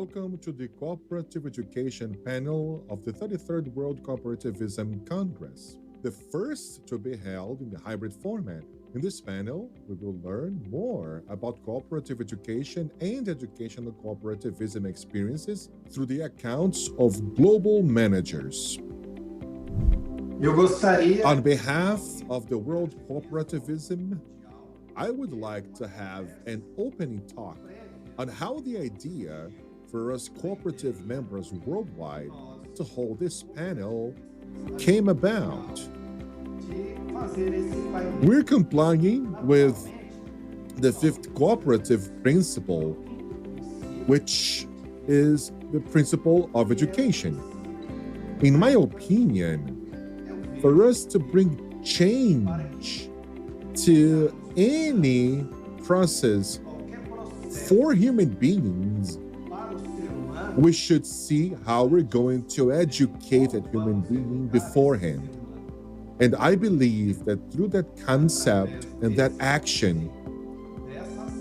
Welcome to the Cooperative Education panel of the 33rd World Cooperativism Congress, the first to be held in the hybrid format. In this panel, we will learn more about cooperative education and educational cooperativism experiences through the accounts of global managers. On behalf of the World Cooperativism, I would like to have an opening talk on how the idea for us cooperative members worldwide to hold this panel came about. We're complying with the fifth cooperative principle, which is the principle of education. In my opinion, for us to bring change to any process for human beings, we should see how we're going to educate that human being beforehand. And I believe that through that concept and that action,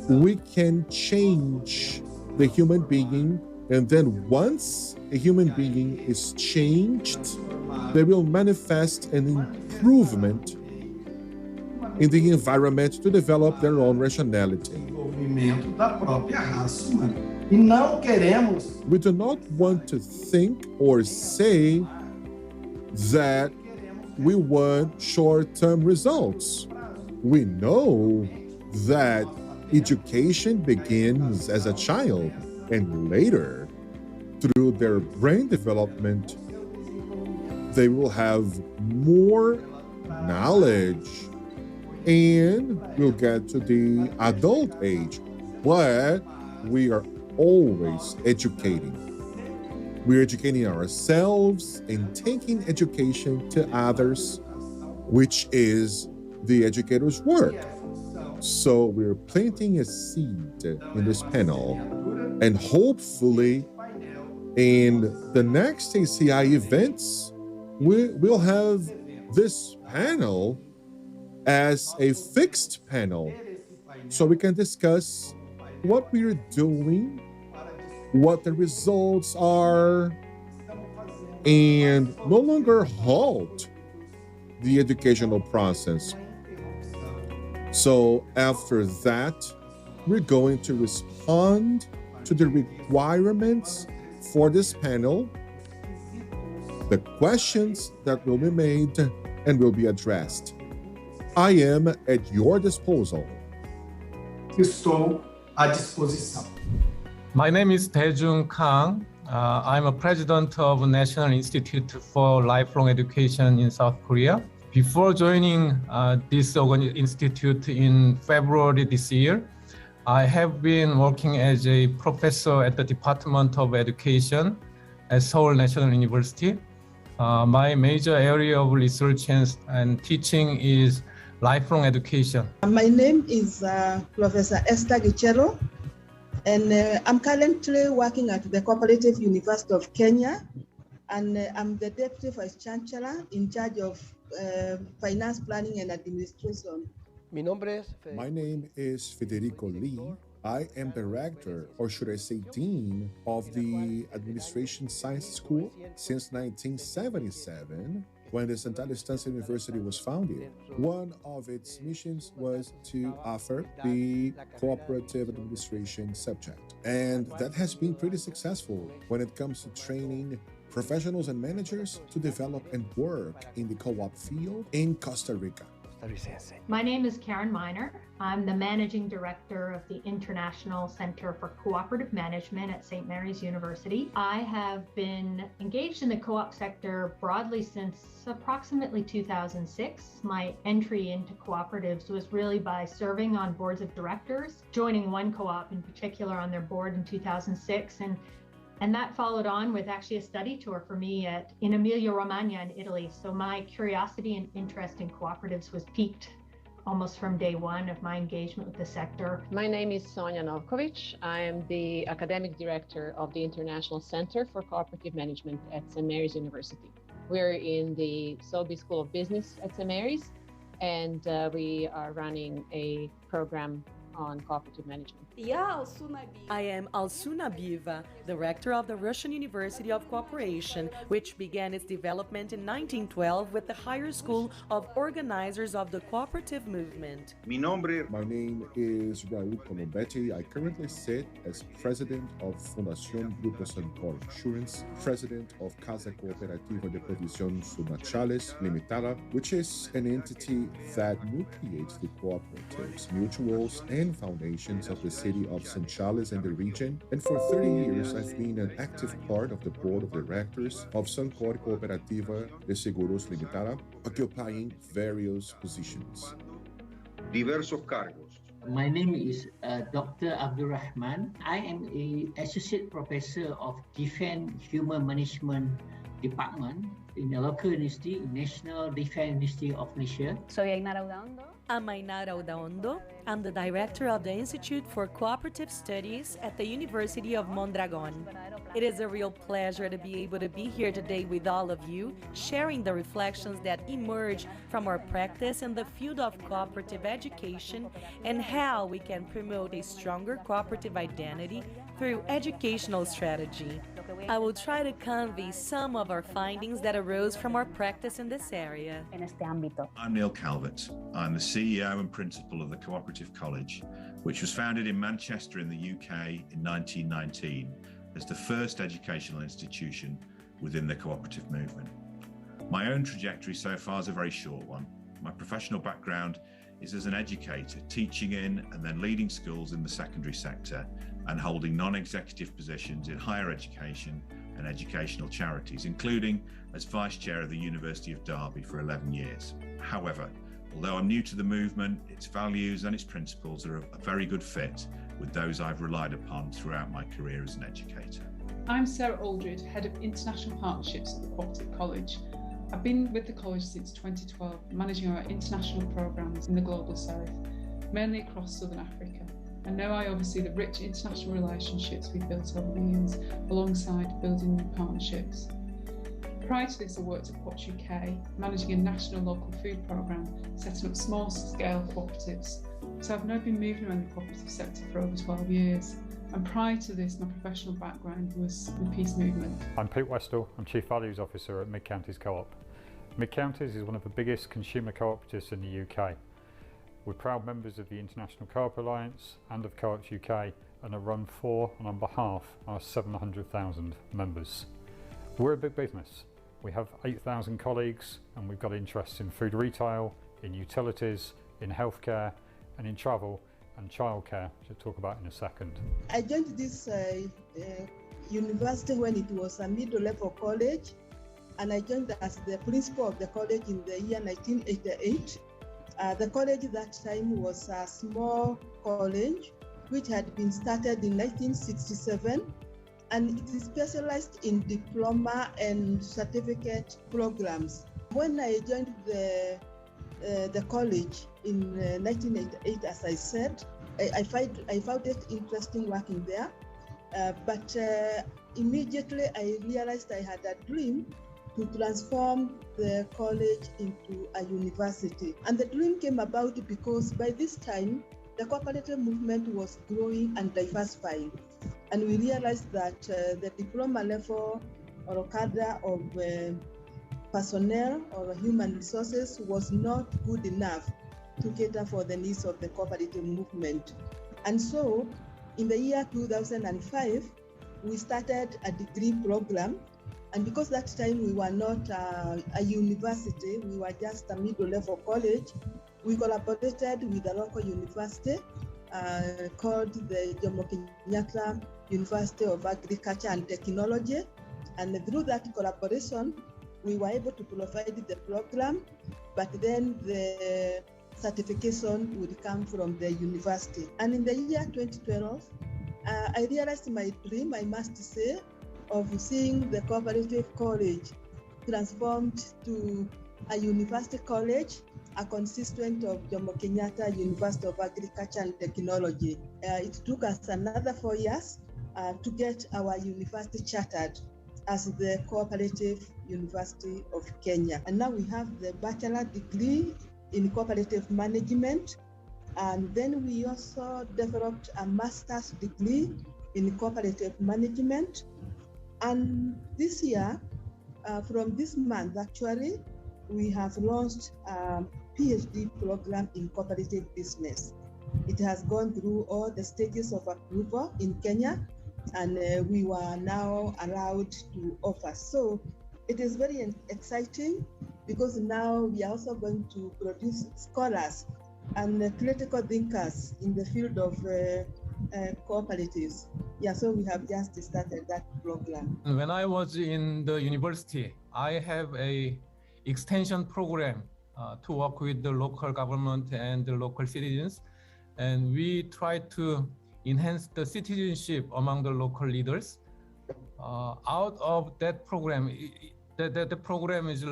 we can change the human being. And then once a human being is changed, they will manifest an improvement in the environment to develop their own rationality. We do not want to think or say that we want short-term results. We know that education begins as a child, and later, through their brain development, they will have more knowledge and we'll get to the adult age. But we are always educating. We're educating ourselves and taking education to others, which is the educator's work. So we're planting a seed in this panel, and hopefully in the next ACI events, we'll have this panel as a fixed panel so we can discuss what we're doing, what the results are, and no longer halt the educational process. So after that, we're going to respond to the requirements for this panel, the questions that will be made and will be addressed. I am at your disposal. Estou à disposição. My name is Dae-Jung Kang. I'm a president of National Institute for Lifelong Education in South Korea. Before joining this institute in February this year, I have been working as a professor at the Department of Education at Seoul National University. My major area of research and teaching is lifelong education. My name is Professor Esther Gichero, and I'm currently working at the Cooperative University of Kenya, and I'm the Deputy Vice Chancellor in charge of Finance Planning and Administration. My name is Federico Lee. I am director, or should I say dean, of the Administration Science School since 1977, when the Santa Estancia University was founded. One of its missions was to offer the cooperative administration subject. And that has been pretty successful when it comes to training professionals and managers to develop and work in the co-op field in Costa Rica. My name is Karen Miner. I'm the Managing Director of the International Center for Cooperative Management at St. Mary's University. I have been engaged in the co-op sector broadly since approximately 2006. My entry into cooperatives was really by serving on boards of directors, joining one co-op in particular on their board in 2006, and that followed on with actually a study tour for me in Emilia-Romagna in Italy. So my curiosity and interest in cooperatives was piqued almost from day one of my engagement with the sector. My name is Sonia Novkovic. I am the academic director of the International Center for Cooperative Management at St. Mary's University. We're in the Sobey School of Business at St. Mary's, and we are running a program on cooperative management. I am Alsuna Bieva, director of the Russian University of Cooperation, which began its development in 1912 with the Higher School of Organizers of the Cooperative Movement. My name is Raul Colombetti. I currently sit as president of Fundación Grupo Sancor Insurance, president of Casa Cooperativa de Provisión Sunachales Limitada, which is an entity that nucleates the cooperatives, mutuals, and foundations of the city of Sunchales and the region. And for 30 years, I've been an active part of the board of directors of Sancor Cooperativa de Seguros Limitada, occupying various positions. Diversos cargos. My name is Dr. Abdurrahman. I am an associate professor of Defense Human Management Department in the local university, National Defense University of Malaysia. I'm Ainara Udaondo. I'm the director of the Institute for Cooperative Studies at the University of Mondragon. It is a real pleasure to be able to be here today with all of you, sharing the reflections that emerge from our practice in the field of cooperative education and how we can promote a stronger cooperative identity through educational strategy. I will try to convey some of our findings that arose from our practice in this area. I'm Neil Calvert. I'm the CEO and principal of the Cooperative College, which was founded in Manchester in the UK in 1919 as the first educational institution within the cooperative movement. My own trajectory so far is a very short one. My professional background is as an educator, teaching in and then leading schools in the secondary sector and holding non-executive positions in higher education and educational charities, including as Vice Chair of the University of Derby for 11 years. However, although I'm new to the movement, its values and its principles are a very good fit with those I've relied upon throughout my career as an educator. I'm Sarah Aldred, Head of International Partnerships at the Cooperative College. I've been with the college since 2012, managing our international programmes in the Global South, mainly across Southern Africa. And now I oversee the rich international relationships we've built over the years, alongside building new partnerships. Prior to this, I worked at Pot UK, managing a national local food programme, setting up small-scale cooperatives. So I've now been moving around the cooperative sector for over 12 years. And prior to this, my professional background was the peace movement. I'm Pete Westall. I'm Chief Values Officer at Mid Counties Co-op. Mid Counties is one of the biggest consumer cooperatives in the UK. We're proud members of the International Co-op Alliance and of Co-ops UK and are run for and on behalf of our 700,000 members. We're a big business. We have 8,000 colleagues and we've got interests in food retail, in utilities, in healthcare and in travel and childcare, which I'll talk about in a second. I joined this university when it was a middle-level college, and I joined as the principal of the college in the year 1988. The college at that time was a small college which had been started in 1967, and it is specialized in diploma and certificate programs. When I joined the college in 1988, as I said, I found it interesting working there, but immediately I realized I had a dream to transform the college into a university. And the dream came about because by this time, the cooperative movement was growing and diversifying. And we realized that the diploma level or cadre of personnel or human resources was not good enough to cater for the needs of the cooperative movement. And so in the year 2005, we started a degree program. And because that time we were not a university, we were just a middle-level college, we collaborated with a local university called the Jomo Kenyatta University of Agriculture and Technology. And through that collaboration, we were able to provide the program, but then the certification would come from the university. And in the year 2012, I realized my dream, I must say, of seeing the cooperative college transformed to a university college, a constituent of Jomo Kenyatta University of Agriculture and Technology. It took us another 4 years to get our university chartered as the Cooperative University of Kenya. And now we have the bachelor degree in cooperative management And then we also developed a master's degree in cooperative management. And this year, from this month actually, we have launched a PhD program in cooperative business. It has gone through all the stages of approval in Kenya, and we were now allowed to offer. So it is very exciting because now we are also going to produce scholars and critical thinkers in the field of cooperatives. Yeah, so we have just started that program. When I was in the university, I have a extension program to work with the local government and the local citizens. And we try to enhance the citizenship among the local leaders. Out of that program, the program is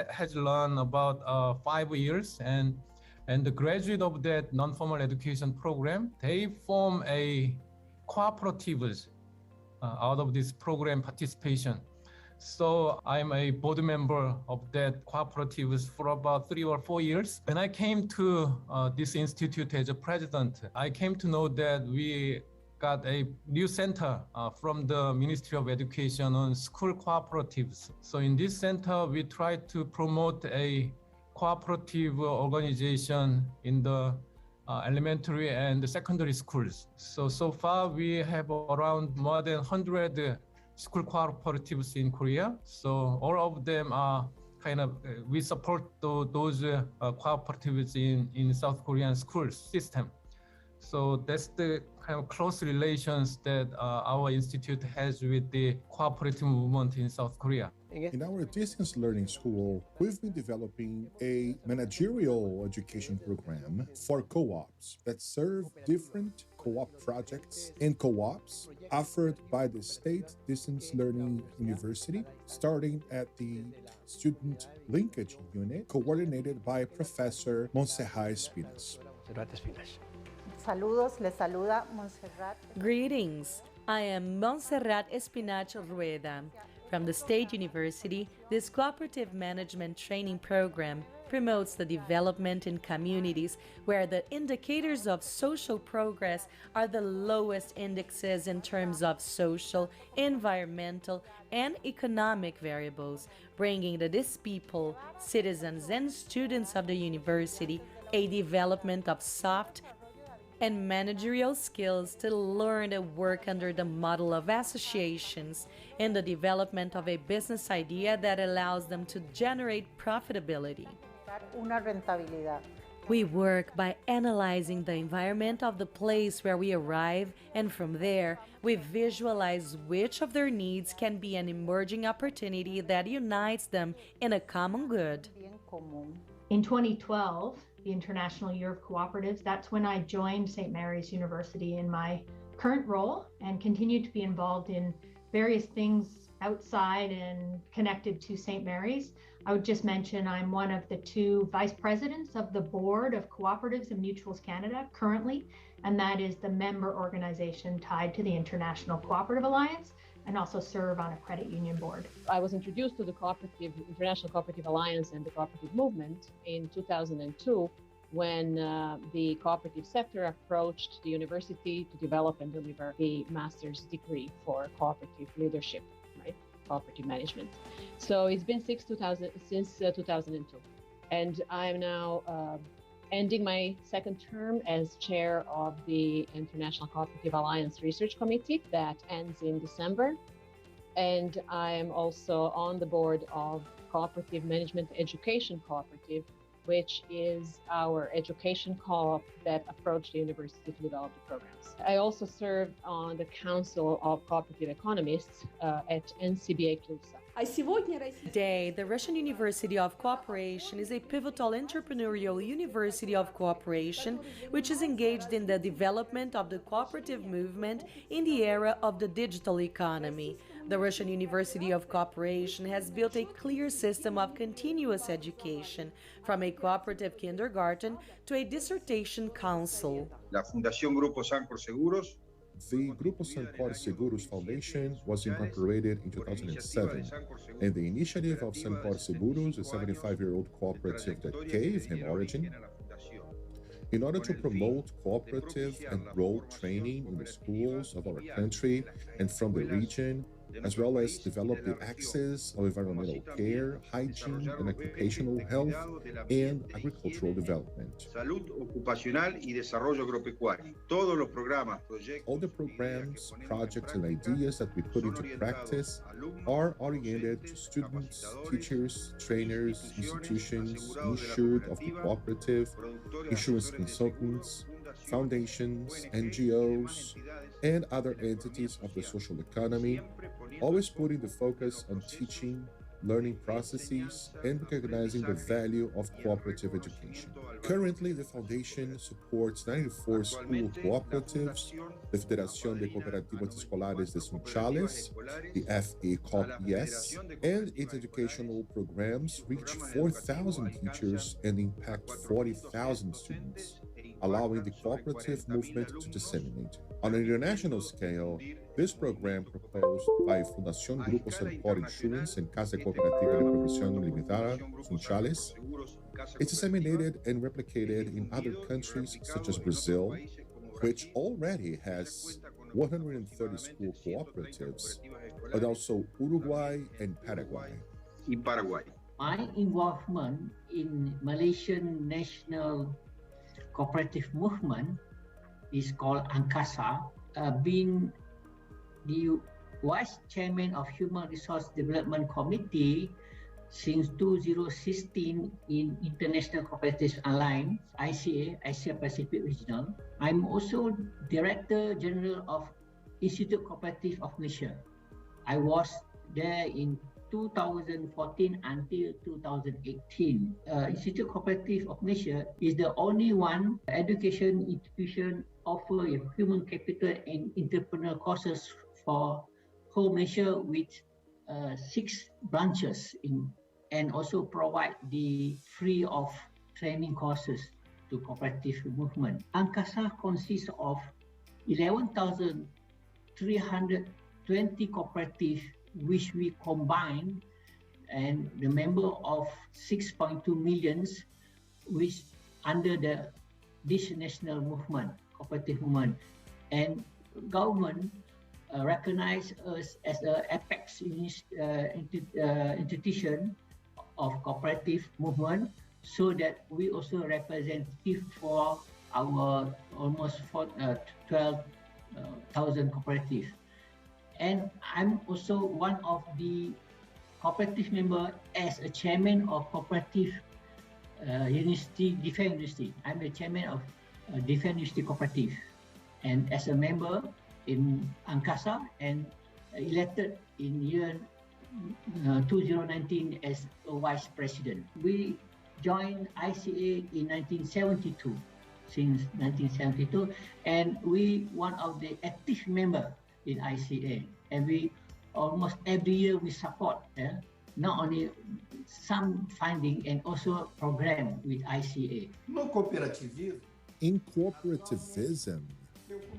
has run about 5 years, and the graduate of that non-formal education program, they form a cooperatives out of this program participation. So I'm a board member of that cooperatives for about 3 or 4 years. When I came to this institute as a president, I came to know that we got a new center from the Ministry of Education on school cooperatives. So in this center, we try to promote a cooperative organization in the elementary and the secondary schools. So far we have around more than 100 school cooperatives in Korea. So all of them are we support those cooperatives in South Korean school system. So that's the kind of close relations that our institute has with the cooperative movement in South Korea. In our distance learning school, we've been developing a managerial education program for co-ops that serve different co-op projects and co-ops offered by the State Distance Learning University, starting at the Student Linkage Unit, coordinated by Professor Montserrat Espinas. Saludos, les saluda Montserrat. Greetings, I am Montserrat Espinach Rueda. From the State University, this cooperative management training program promotes the development in communities where the indicators of social progress are the lowest indexes in terms of social, environmental, and economic variables, bringing to these people, citizens, and students of the university a development of soft and managerial skills to learn to work under the model of associations and the development of a business idea that allows them to generate profitability. Una rentabilidad. We work by analyzing the environment of the place where we arrive, and from there, we visualize which of their needs can be an emerging opportunity that unites them in a common good. In 2012, the International Year of Cooperatives, that's when I joined St. Mary's University in my current role and continue to be involved in various things outside and connected to St. Mary's. I would just mention I'm one of the 2 vice presidents of the board of Cooperatives and Mutuals Canada currently, and that is the member organization tied to the International Cooperative Alliance, and also serve on a credit union board. I was introduced to the International Cooperative Alliance and the cooperative movement in 2002 when the cooperative sector approached the university to develop and deliver the master's degree for cooperative leadership, right? Cooperative management. So it's been since 2002. And I'm now ending my second term as chair of the International Cooperative Alliance Research Committee that ends in December. And I'm also on the board of Cooperative Management Education Cooperative, which is our education co-op that approached the university to develop the programs. I also served on the Council of Cooperative Economists at NCBA CLUSA. Today, the Russian University of Cooperation is a pivotal entrepreneurial university of cooperation which is engaged in the development of the cooperative movement in the era of the digital economy. The Russian University of Cooperation has built a clear system of continuous education, from a cooperative kindergarten to a dissertation council. La Fundación Grupo Sancor Seguros. The Grupo Sancor Seguros Foundation was incorporated in 2007, and the initiative of Sancor Seguros, a 75-year-old cooperative that gave him origin, In order to promote cooperative and role training in the schools of our country and from the region, as well as develop the access of environmental care, hygiene, and occupational health, and agricultural development. Salud ocupacional y desarrollo agropecuario. Todos los programas, proyectos, all the programs, projects, and ideas that we put into practice are oriented to students, teachers, trainers, institutions insured of the cooperative, insurance consultants, foundations, NGOs, and other entities of the social economy, always putting the focus on teaching, learning processes, and recognizing the value of cooperative education. Currently, the Foundation supports 94 school cooperatives, the Federación de Cooperativas Escolares de Sunchales, the FA-COP-ES, and its educational programs reach 4,000 teachers and impact 40,000 students, allowing the cooperative movement to disseminate. On an international scale, this program proposed by Fundación Grupo Salpor Insurance and Casa Cooperativa de Previsión Limitada, Sunchales, is disseminated and replicated in other countries such as Brazil, which already has 130 school cooperatives, and also Uruguay and Paraguay. My involvement in Malaysian national cooperative movement is called ANCASA, being the Vice Chairman of Human Resource Development Committee since 2016 in International Cooperative Alliance, ICA, Asia Pacific Regional. I'm also Director General of Institute Cooperative of Malaysia. I was there in 2014 until 2018. Institute Cooperative of Malaysia is the only one education institution offer human capital and entrepreneurial courses for whole Malaysia with 6 branches and also provide the free of training courses to cooperative movement. ANCASA consists of 11,320 cooperatives which we combine, and the member of 6.2 millions which under this national movement, cooperative movement, and government recognize us as an apex institution of cooperative movement, so that we also representative for our almost 12,000 cooperatives. And I'm also one of the cooperative member as a chairman of cooperative university, Defense University. I'm the chairman of Defense University Cooperative, and as a member in ANCASA and elected in year 2019 as a vice president. We joined ICA in 1972, since 1972, and we one of the active member in ICA, and we almost every year we support not only some funding and also program with ICA. In cooperativism,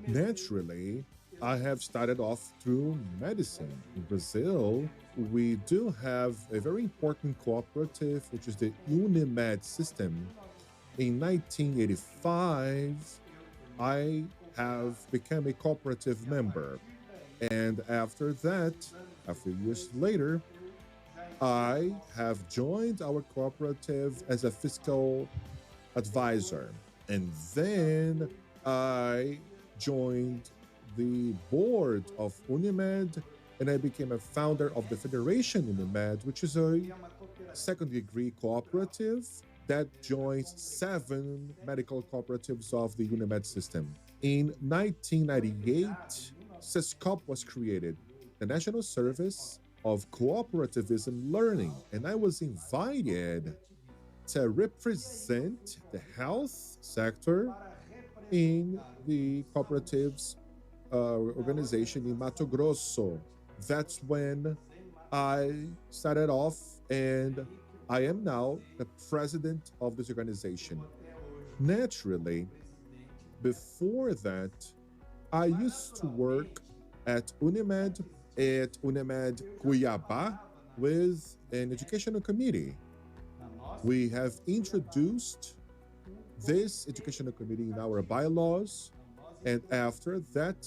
naturally, I have started off through medicine. In Brazil, we do have a very important cooperative, which is the Unimed system. In 1985, I have become a cooperative member. And after that, a few years later, I have joined our cooperative as a fiscal advisor. And then I joined the board of Unimed, and I became a founder of the Federation Unimed, which is a second-degree cooperative that joins 7 medical cooperatives of the Unimed system. In 1998, SESCOP was created, the National Service of Cooperativism Learning, and I was invited to represent the health sector in the cooperatives organization in Mato Grosso. That's when I started off, and I am now the president of this organization. Naturally, before that, I used to work at Unimed Cuiabá with an educational committee. We have introduced this educational committee in our bylaws. And after that,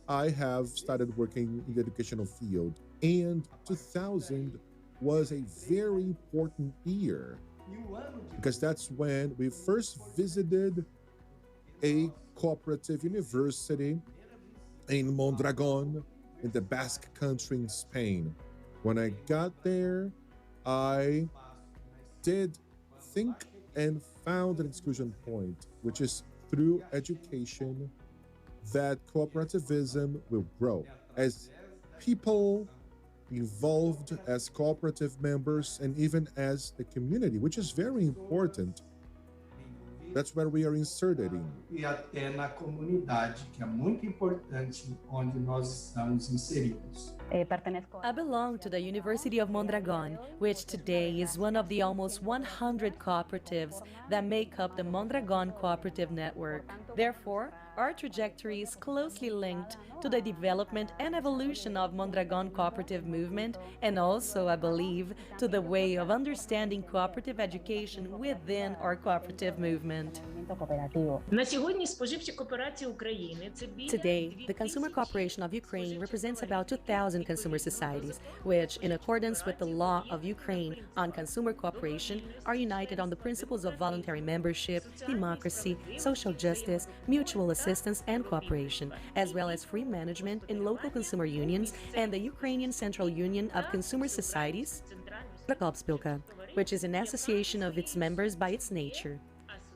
I have started working in the educational field. And 2000 was a very important year because that's when we first visited a cooperative university in Mondragon in the Basque country in Spain. When I got there, I did think and found an exclusion point, which is through education that cooperativism will grow as people involved as cooperative members and even as the community, which is very important. That's where we are inserted in. E até na comunidade, que é muito importante onde nós estamos inseridos. I belong to the University of Mondragon, which today is one of the almost 100 cooperatives that make up the Mondragon Cooperative Network. Therefore, our trajectory is closely linked to the development and evolution of Mondragon cooperative movement and also, I believe, to the way of understanding cooperative education within our cooperative movement. Today, the Consumer Cooperation of Ukraine represents about 2,000 consumer societies, which, in accordance with the law of Ukraine on consumer cooperation, are united on the principles of voluntary membership, democracy, social justice, mutual assistance and cooperation, as well as free management in local consumer unions and the Ukrainian Central Union of Consumer Societies, Cooperative, which is an association of its members by its nature.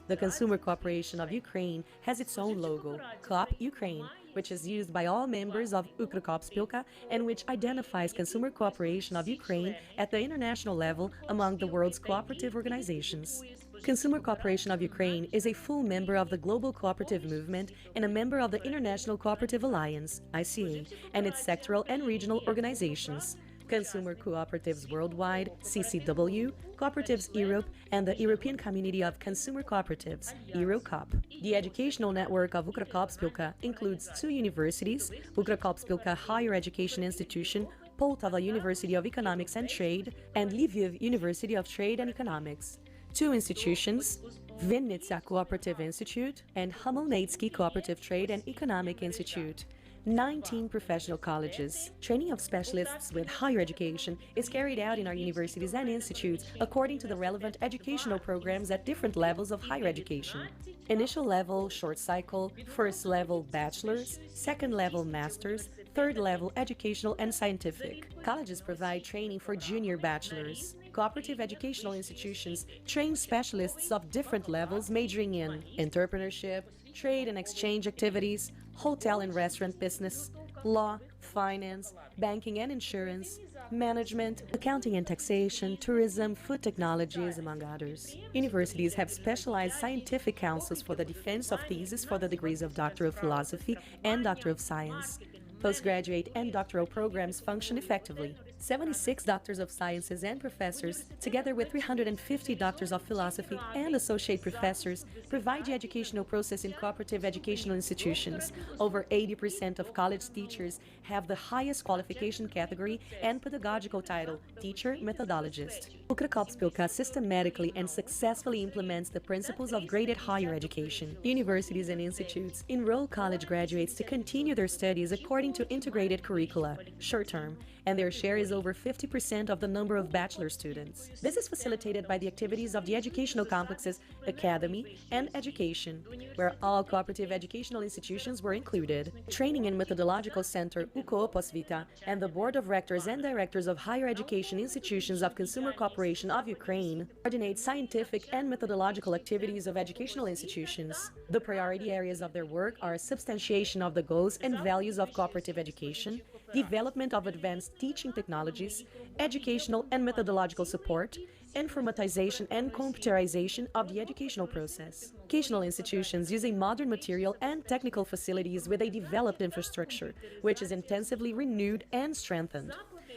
The Consumer Cooperation of Ukraine has its own logo, Coop Ukraine, which is used by all members of Cooperative and which identifies consumer cooperation of Ukraine at the international level among the world's cooperative organizations. Consumer Cooperation of Ukraine is a full member of the Global Cooperative Movement and a member of the International Cooperative Alliance, ICA, and its sectoral and regional organizations. Consumer Cooperatives Worldwide, CCW, Cooperatives Europe, and the European Community of Consumer Cooperatives, EuroCop. The educational network of Cooperative includes 2 universities, Cooperative Higher Education Institution, Poltava University of Economics and Trade, and Lviv University of Trade and Economics. 2 institutions, Vinnytsia Cooperative Institute and Khmelnytsky Cooperative Trade and Economic Institute. 19 professional colleges. Training of specialists with higher education is carried out in our universities and institutes according to the relevant educational programs at different levels of higher education. Initial level, short cycle, first level, bachelor's, second level, master's, third level, educational and scientific. Colleges provide training for junior bachelors. Cooperative educational institutions train specialists of different levels majoring in entrepreneurship, trade and exchange activities, hotel and restaurant business, law, finance, banking and insurance, management, accounting and taxation, tourism, food technologies, among others. Universities have specialized scientific councils for the defense of theses for the degrees of Doctor of Philosophy and Doctor of Science. Postgraduate and doctoral programs function effectively. 76 doctors of sciences and professors, together with 350 doctors of philosophy and associate professors, provide the educational process in cooperative educational institutions. Over 80% of college teachers have the highest qualification category and pedagogical title, teacher methodologist. Cooperative systematically and successfully implements the principles of graded higher education. Universities and institutes enroll college graduates to continue their studies according to integrated curricula, short-term, and their share is over 50% of the number of bachelor students. This is facilitated by the activities of the educational complexes Academy and Education, where all cooperative educational institutions were included. Training and Methodological Center UCOOPOSVITA and the Board of Rectors and Directors of Higher Education Institutions of Consumer Cooperation of Ukraine coordinate scientific and methodological activities of educational institutions. The priority areas of their work are substantiation of the goals and values of cooperative education, development of advanced teaching technologies, educational and methodological support, informatization and computerization of the educational process. Educational institutions use a modern material and technical facilities with a developed infrastructure, which is intensively renewed and strengthened.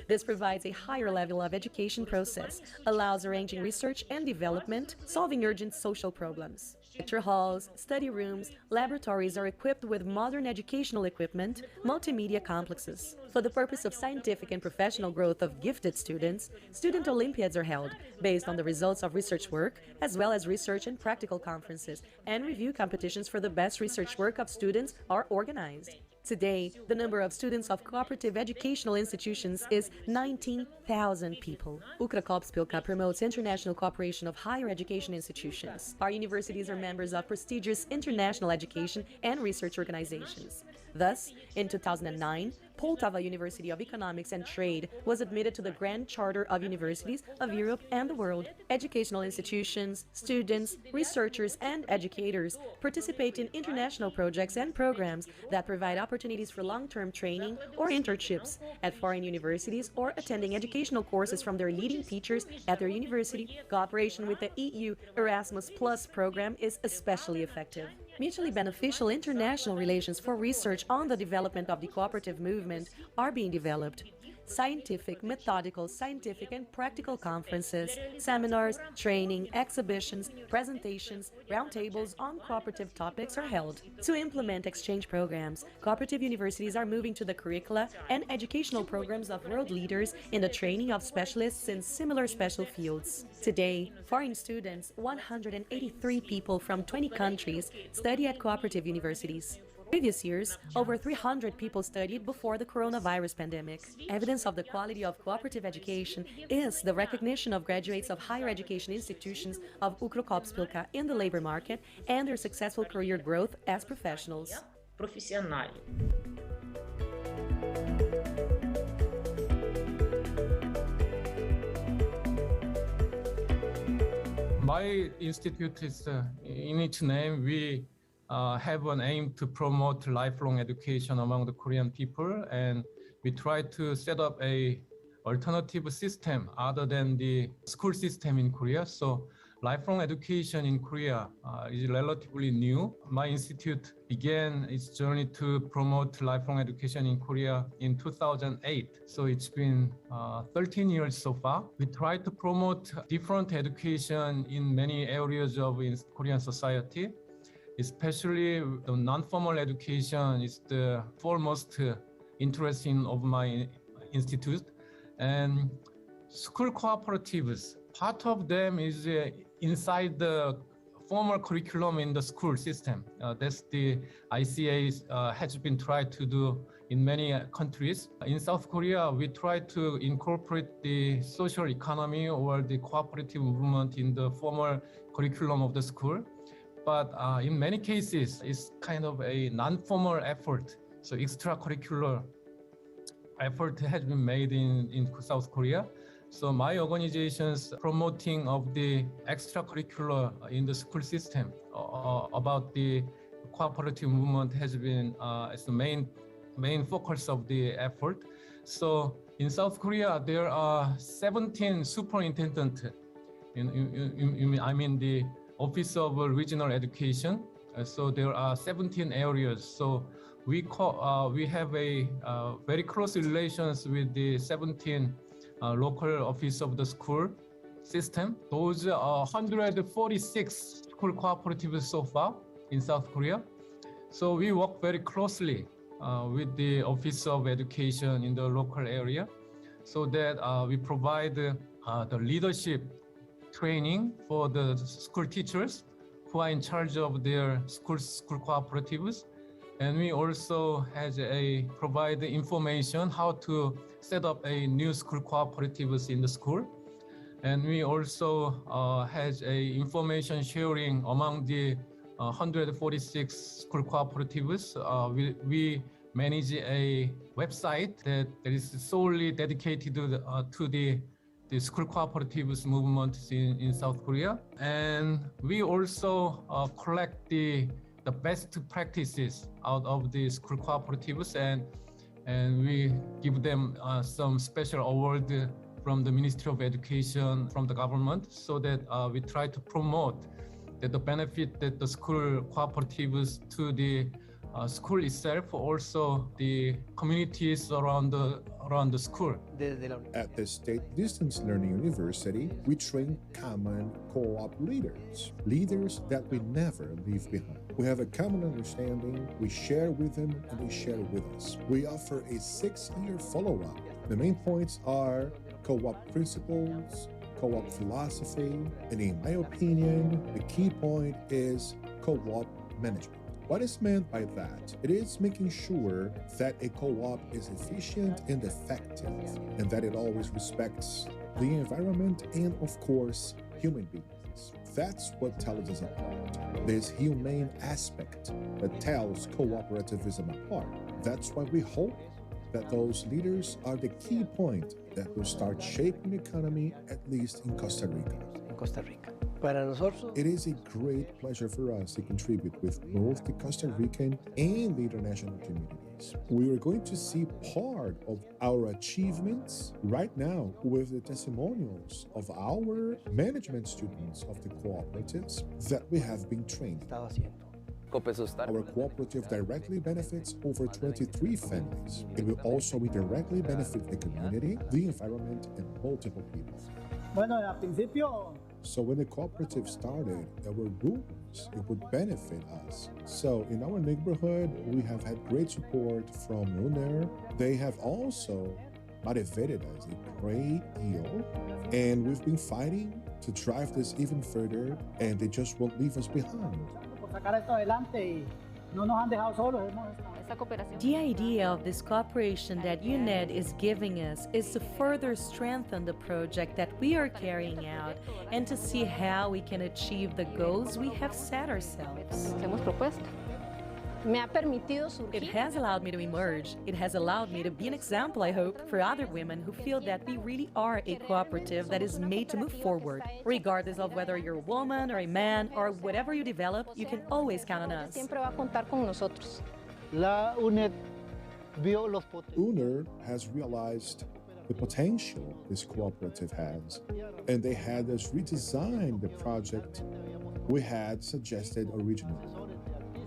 This provides a higher level of education process, allows arranging research and development, solving urgent social problems. Lecture halls, study rooms, laboratories are equipped with modern educational equipment, multimedia complexes. For the purpose of scientific and professional growth of gifted students, student Olympiads are held based on the results of research work, as well as research and practical conferences, and review competitions for the best research work of students are organized. Today, the number of students of cooperative educational institutions is 19,000 people. Cooperative promotes international cooperation of higher education institutions. Our universities are members of prestigious international education and research organizations. Thus, in 2009, Poltava University of Economics and Trade was admitted to the Grand Charter of Universities of Europe and the world. Educational institutions, students, researchers, and educators participate in international projects and programs that provide opportunities for long-term training or internships at foreign universities or attending educational courses from their leading teachers at their university. Cooperation with the EU Erasmus Plus program is especially effective. Mutually beneficial international relations for research on the development of the cooperative movement are being developed. Scientific, methodical, scientific and practical conferences, seminars, training, exhibitions, presentations, roundtables on cooperative topics are held. To implement exchange programs, cooperative universities are moving to the curricula and educational programs of world leaders in the training of specialists in similar special fields. Today, foreign students, 183 people from 20 countries, study at cooperative universities. Previous years, over 300 people studied before the coronavirus pandemic. Evidence of the quality of cooperative education is the recognition of graduates of higher education institutions of Ukrokopspilka in the labor market and their successful career growth as professionals. My institute is, in its name, we have an aim to promote lifelong education among the Korean people, and we try to set up a alternative system other than the school system in Korea. So lifelong education in Korea is relatively new. My institute began its journey to promote lifelong education in Korea in 2008. So it's been 13 years so far. We try to promote different education in many areas of Korean society. Especially the non-formal education is the foremost interest of my institute. And school cooperatives, part of them is inside the formal curriculum in the school system. That's the ICA has been tried to do in many countries. In South Korea, we try to incorporate the social economy or the cooperative movement in the formal curriculum of the school. But in many cases, it's kind of a non-formal effort. So extracurricular effort has been made in South Korea. So my organization's promoting of the extracurricular in the school system about the cooperative movement has been as the main focus of the effort. So in South Korea, there are 17 superintendents the Office of Regional Education. So there are 17 areas. So we have a very close relations with the 17 local office of the school system. Those are 146 school cooperatives so far in South Korea. So we work very closely with the Office of Education in the local area, so that we provide the leadership training for the school teachers who are in charge of their school cooperatives. And we also provide the information how to set up a new school cooperatives in the school. And we also has information sharing among the 146 school cooperatives. We manage a website that is solely dedicated to the school cooperatives movement in South Korea. And we also collect the best practices out of the school cooperatives, and we give them some special award from the Ministry of Education, from the government, so that we try to promote the benefit that the school cooperatives to the school itself, also the communities around the school. At the State Distance Learning University, we train common co-op leaders that we never leave behind. We have a common understanding, we share with them, and they share with us. We offer a 6-year follow-up. The main points are co-op principles, co-op philosophy, and in my opinion, the key point is co-op management. What is meant by that? It is making sure that a co-op is efficient and effective, and that it always respects the environment and, of course, human beings. That's what tells us apart. This humane aspect that tells cooperativism apart. That's why we hope that those leaders are the key point that will start shaping the economy, at least in Costa Rica. It is a great pleasure for us to contribute with both the Costa Rican and the international communities. We are going to see part of our achievements right now with the testimonials of our management students of the cooperatives that we have been training. Our cooperative directly benefits over 23 families. It will also indirectly benefit the community, the environment, and multiple people. So when the cooperative started, there were rumors it would benefit us. So in our neighborhood, we have had great support from UNER. They have also motivated us a great deal. And we've been fighting to drive this even further, and they just won't leave us behind. The idea of this cooperation that UNED is giving us is to further strengthen the project that we are carrying out and to see how we can achieve the goals we have set ourselves. It has allowed me to emerge. It has allowed me to be an example, I hope, for other women who feel that we really are a cooperative that is made to move forward. Regardless of whether you're a woman or a man or whatever you develop, you can always count on us. UNER has realized the potential this cooperative has, and they had us redesign the project we had suggested originally.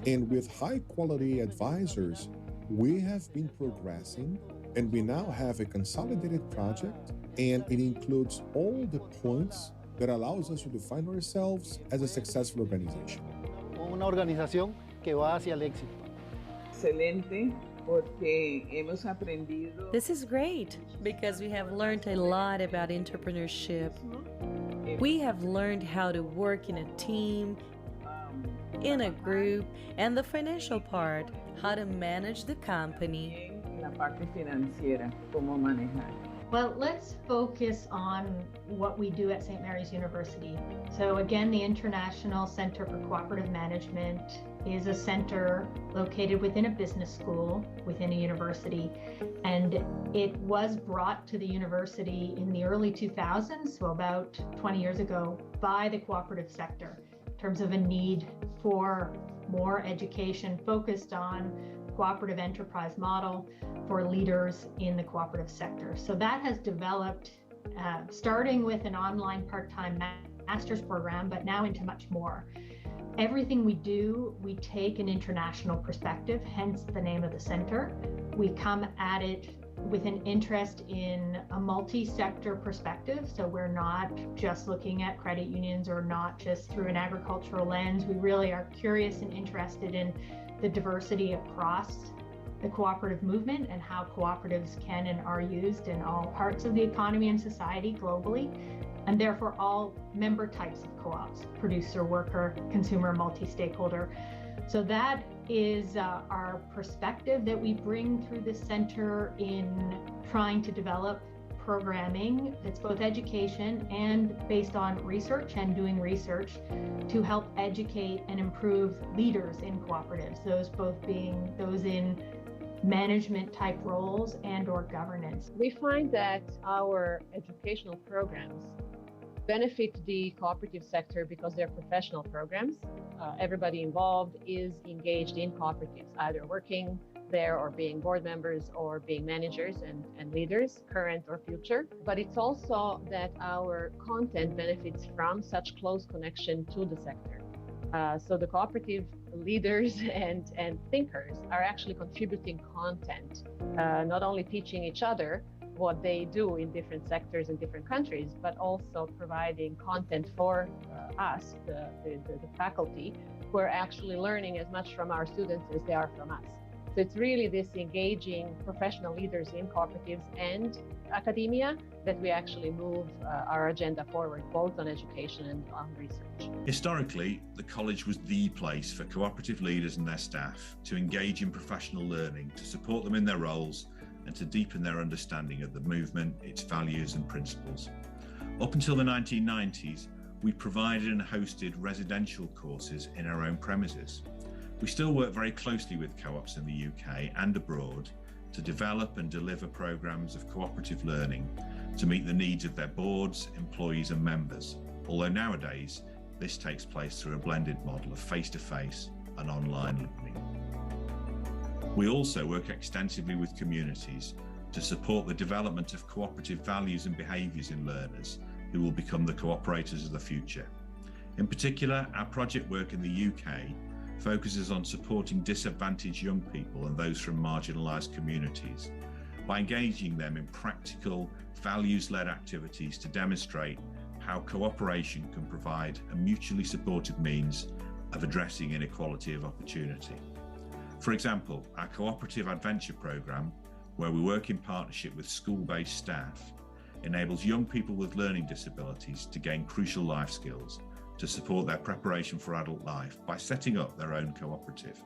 And with high-quality advisors, we have been progressing, and we now have a consolidated project, and it includes all the points that allows us to define ourselves as a successful organization. Una organización que va hacia el éxito. Excelente, porque hemos aprendido. This is great because we have learned a lot about entrepreneurship. We have learned how to work in a team, in a group, and the financial part, how to manage the company. La parte financiera, cómo manejar. Well, let's focus on what we do at St. Mary's University. So again, the International Center for Cooperative Management is a center located within a business school, within a university. And it was brought to the university in the early 2000s, so about 20 years ago, by the cooperative sector in terms of a need for more education focused on cooperative enterprise model for leaders in the cooperative sector. So that has developed, starting with an online part-time master's program, but now into much more. Everything we do, we take an international perspective, hence the name of the center. We come at it with an interest in a multi-sector perspective. So we're not just looking at credit unions or not just through an agricultural lens. We really are curious and interested in the diversity across the cooperative movement and how cooperatives can and are used in all parts of the economy and society globally, and therefore all member types of co-ops, producer, worker, consumer, multi-stakeholder. So that is our perspective that we bring through the center in trying to develop programming that's both education and based on research and doing research to help educate and improve leaders in cooperatives, those both being those in management type roles and or governance. We find that our educational programs benefit the cooperative sector because they're professional programs. Everybody involved is engaged in cooperatives, either working there or being board members or being managers and leaders, current or future. But it's also that our content benefits from such close connection to the sector. So the cooperative leaders and thinkers are actually contributing content, not only teaching each other what they do in different sectors in different countries, but also providing content for us, the faculty, who are actually learning as much from our students as they are from us. So it's really this engaging professional leaders in cooperatives and academia that we actually move our agenda forward, both on education and on research. Historically, the college was the place for cooperative leaders and their staff to engage in professional learning, to support them in their roles, and to deepen their understanding of the movement, its values and principles. Up until the 1990s, we provided and hosted residential courses in our own premises. We still work very closely with co-ops in the UK and abroad to develop and deliver programs of cooperative learning to meet the needs of their boards, employees and members, although nowadays this takes place through a blended model of face-to-face and online learning. We also work extensively with communities to support the development of cooperative values and behaviours in learners who will become the cooperators of the future. In particular, our project work in the UK focuses on supporting disadvantaged young people and those from marginalised communities by engaging them in practical, values-led activities to demonstrate how cooperation can provide a mutually supportive means of addressing inequality of opportunity. For example, our Cooperative Adventure programme, where we work in partnership with school-based staff, enables young people with learning disabilities to gain crucial life skills to support their preparation for adult life by setting up their own cooperative.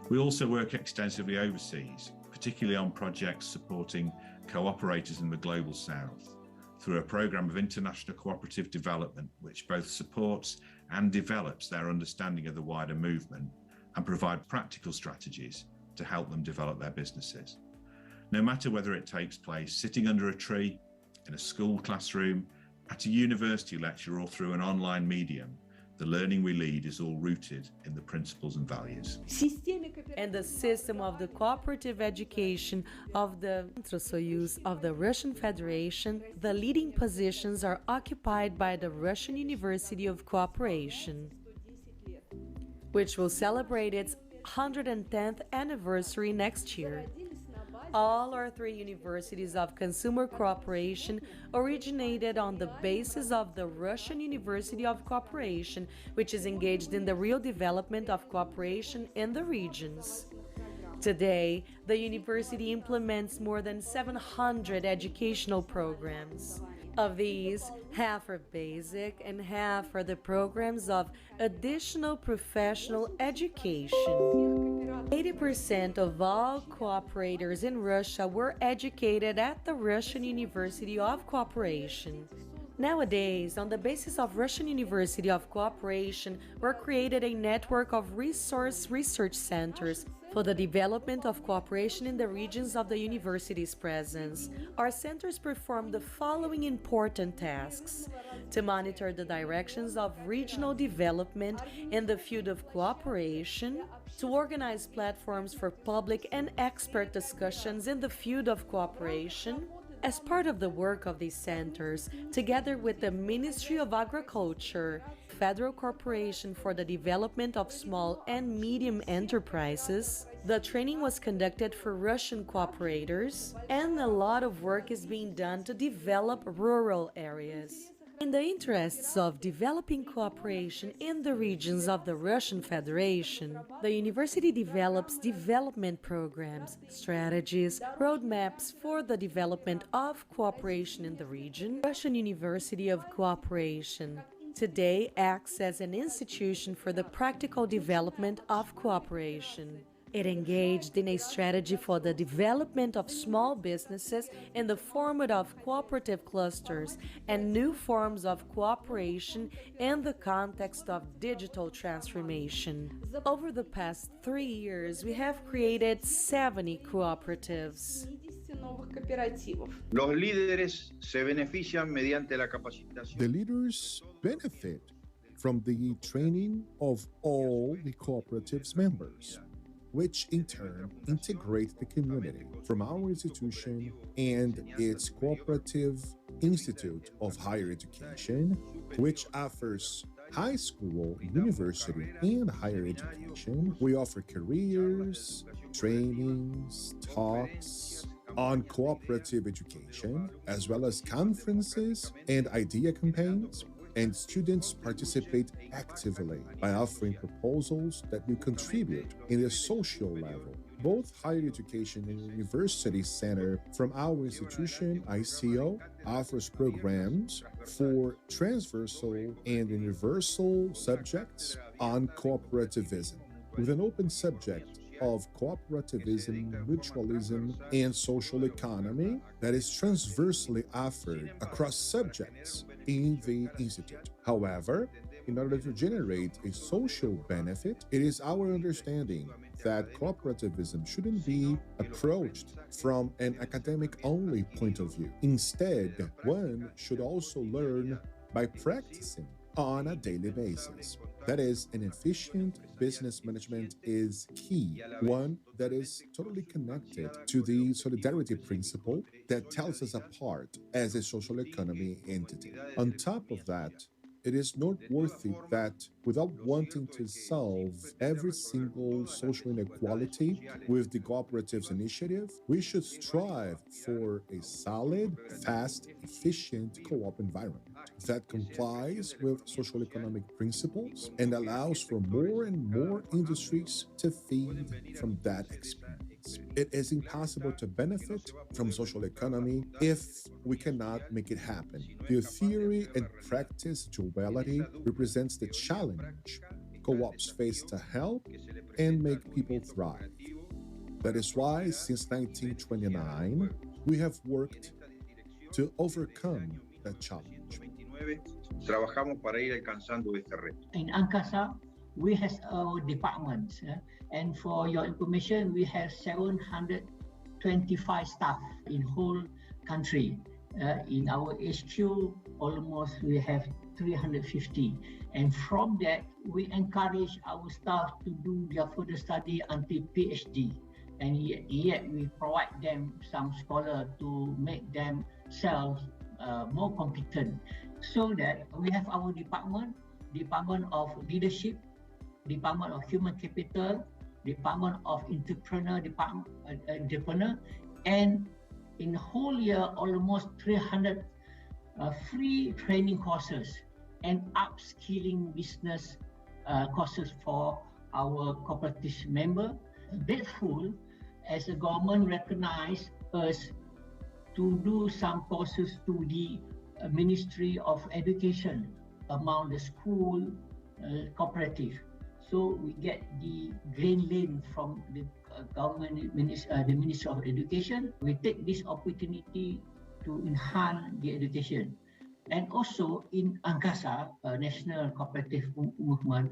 We also work extensively overseas, particularly on projects supporting cooperators in the Global South, through a programme of international cooperative development which both supports and develops their understanding of the wider movement and provide practical strategies to help them develop their businesses. No matter whether it takes place sitting under a tree, in a school classroom, at a university lecture or through an online medium, the learning we lead is all rooted in the principles and values. And the system of the cooperative education of the Soyuz of the Russian Federation, the leading positions are occupied by the Russian University of Cooperation, which will celebrate its 110th anniversary next year. All our three universities of consumer cooperation originated on the basis of the Russian University of Cooperation, which is engaged in the real development of cooperation in the regions. Today, the university implements more than 700 educational programs. Of these, half are basic and half are the programs of additional professional education. 80% of all cooperators in Russia were educated at the Russian University of Cooperation. Nowadays, on the basis of Russian University of Cooperation, we're created a network of research centers for the development of cooperation in the regions of the university's presence. Our centers perform the following important tasks: to monitor the directions of regional development in the field of cooperation, to organize platforms for public and expert discussions in the field of cooperation. As part of the work of these centers, together with the Ministry of Agriculture, Federal Corporation for the Development of Small and Medium Enterprises, the training was conducted for Russian cooperators, and a lot of work is being done to develop rural areas. In the interests of developing cooperation in the regions of the Russian Federation, the university develops development programs, strategies, roadmaps for the development of cooperation in the region. Russian University of Cooperation today acts as an institution for the practical development of cooperation. It engaged in a strategy for the development of small businesses in the format of cooperative clusters and new forms of cooperation in the context of digital transformation. Over the past 3 years, we have created 70 cooperatives. Los líderes se benefician mediante la capacitación. The leaders benefit from the training of all the cooperative's members, which in turn integrate the community. From our institution and its Cooperative Institute of Higher Education, which offers high school, university, and higher education. We offer careers, trainings, talks on cooperative education, as well as conferences and idea campaigns. And students participate actively by offering proposals that will contribute in the social level. Both higher education and university center from our institution, ICO, offers programs for transversal and universal subjects on cooperativism, with an open subject of cooperativism, mutualism, and social economy that is transversally offered across subjects in the institute. However, in order to generate a social benefit, it is our understanding that cooperativism shouldn't be approached from an academic-only point of view. Instead, one should also learn by practicing on a daily basis. That is, an efficient business management is key, one that is totally connected to the solidarity principle that tells us apart as a social economy entity. On top of that, it is noteworthy that without wanting to solve every single social inequality with the cooperatives initiative, we should strive for a solid, fast, efficient co-op environment that complies with social economic principles and allows for more and more industries to feed from that experience. It is impossible to benefit from social economy if we cannot make it happen. The theory and practice duality represents the challenge co-ops face to help and make people thrive. That is why, since 1929, we have worked to overcome that challenge. Trabajamos para ir alcanzando este reto. In Ankasa, we have our departments, and for your information, we have 725 staff in whole country. In our HQ, almost we have 350, and from that, we encourage our staff to do their further study until PhD, and yet we provide them some scholar to make themselves more competent, so that we have our department of leadership, Department of Human Capital, Department of Entrepreneur, and in the whole year, almost 300 free training courses and upskilling business courses for our cooperative member. Grateful as the government recognized us to do some courses to the Ministry of Education among the school cooperative. So we get the green lane from the government, the Ministry of Education. We take this opportunity to enhance the education. And also in Ankasa, National Cooperative Movement,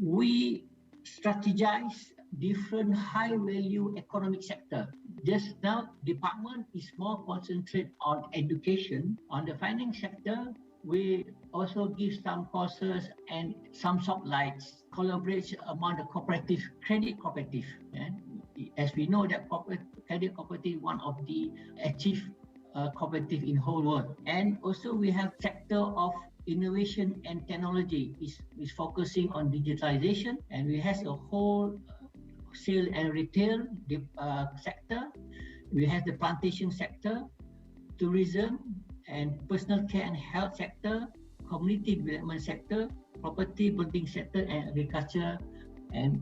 we strategize different high-value economic sector. Just now, department is more concentrated on education. On the finance sector, we also give some courses and some sort like collaboration among the cooperative, credit cooperative. And as we know that credit cooperative one of the active cooperative in whole world. And also we have sector of innovation and technology is focusing on digitalization, and we have a whole sale and retail sector. We have the plantation sector, tourism and personal care and health sector, community development sector, property building sector, and agriculture and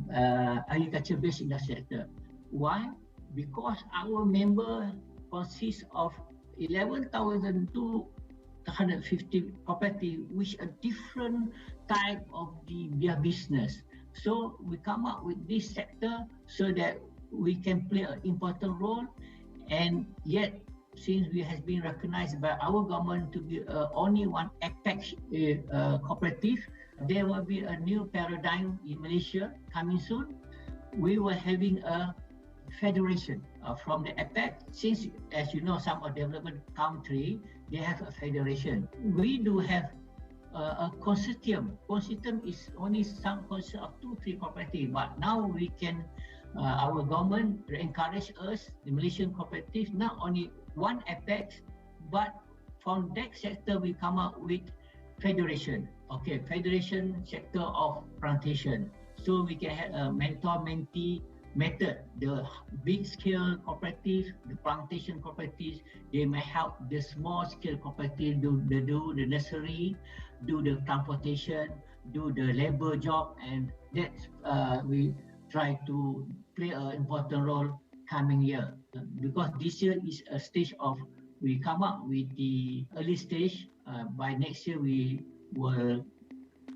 agriculture-based industry sector. Why? Because our member consists of 11,250 cooperative, which a different type of their business. So we come up with this sector so that we can play an important role, and yet since we have been recognized by our government to be only one APEC cooperative, there will be a new paradigm in Malaysia coming soon. We were having a federation from the APEC. Since, as you know, some of development country, they have a federation. We do have a consortium. Consortium is only some consist of 2-3 cooperatives, but now we can, our government encourage us, the Malaysian cooperative, not only one APEC, but from that sector we come up with federation. Okay, Federation Sector of Plantation. So we can have a mentor-mentee method. The big-scale cooperative, the plantation cooperatives, they may help the small-scale cooperative do the nursery, do the transportation, do the labor job, and that's we try to play an important role coming year. Because this year is a stage of, we come up with the early stage. By next year, we will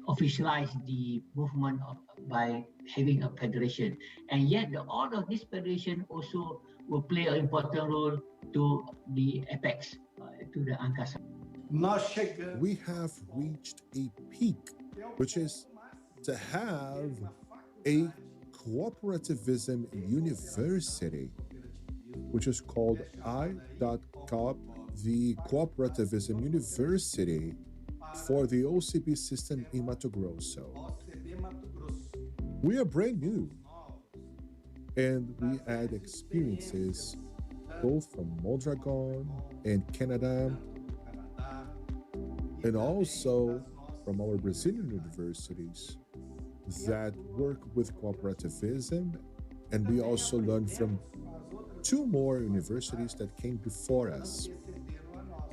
officialize the movement by having a federation. And yet, all of this federation also will play an important role to the apex, to the Angkasa. We have reached a peak, which is to have a cooperativism university, which is called I.COP, the Cooperativism University for the OCP system in Mato Grosso. We are brand new, and we had experiences both from Mondragon and Canada, and also from our Brazilian universities that work with cooperativism, and we also learned from two more universities that came before us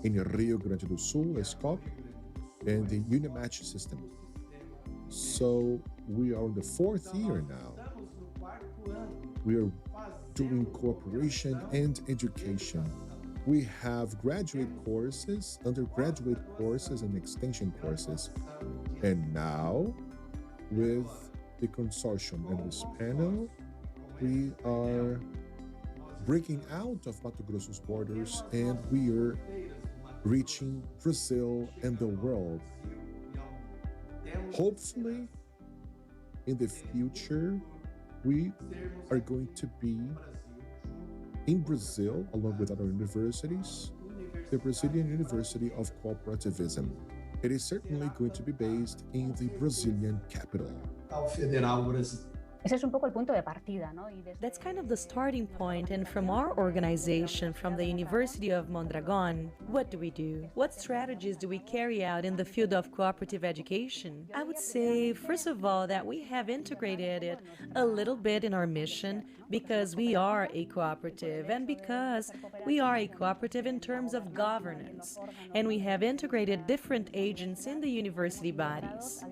in Rio Grande do Sul, ESCOP, and the Unimatch system. So we are in the fourth year now. We are doing cooperation and education. We have graduate courses, undergraduate courses, and extension courses. And now, with the consortium and this panel, we are breaking out of Mato Grosso's borders, and we are reaching Brazil and the world. Hopefully, in the future, we are going to be in Brazil, along with other universities, the Brazilian University of Cooperativism. It is certainly going to be based in the Brazilian capital. Ese es un poco el punto de partida, ¿no? That's kind of the starting point, and from our organization, from the University of Mondragon, what do we do? What strategies do we carry out in the field of cooperative education? I would say, first of all, that we have integrated it a little bit in our mission because we are a cooperative, and because we are a cooperative in terms of governance, and we have integrated different agents in the university bodies.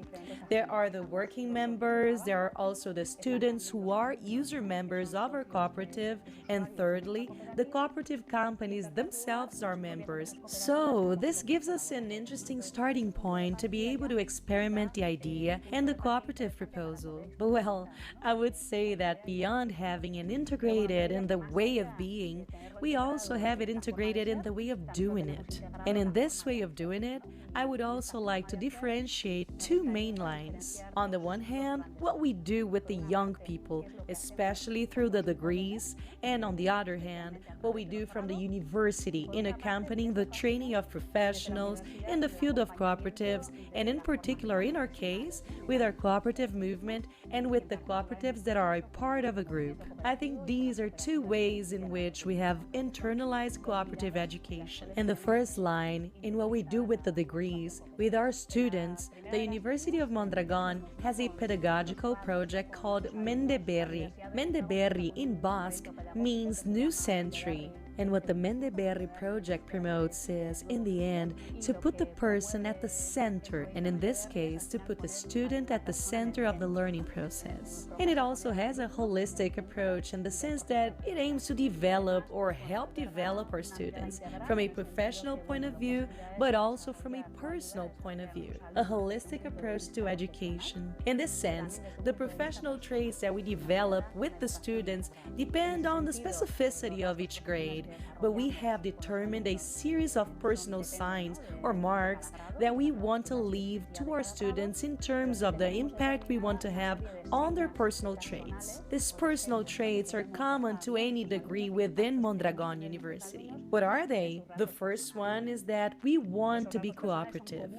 There are the working members, there are also the students who are user members of our cooperative, and thirdly, the cooperative companies themselves are members. So this gives us an interesting starting point to be able to experiment the idea and the cooperative proposal. But well, I would say that beyond having it integrated in the way of being, we also have it integrated in the way of doing it. And in this way of doing it, I would also like to differentiate two main lines. On the one hand, what we do with the young people, especially through the degrees, and on the other hand, what we do from the university in accompanying the training of professionals in the field of cooperatives, and in particular in our case, with our cooperative movement and with the cooperatives that are a part of a group. I think these are two ways in which we have internalized cooperative education. In the first line, in what we do with the degrees, with our students, the University of Mondragon has a pedagogical project called Mendeberri. Mendeberri in Basque means new century. And what the Mendeberri project promotes is, in the end, to put the person at the center, and in this case, to put the student at the center of the learning process. And it also has a holistic approach in the sense that it aims to develop or help develop our students from a professional point of view, but also from a personal point of view. A holistic approach to education. In this sense, the professional traits that we develop with the students depend on the specificity of each grade. But we have determined a series of personal signs or marks that we want to leave to our students in terms of the impact we want to have on their personal traits. These personal traits are common to any degree within Mondragon University. What are they? The first one is that we want to be cooperative.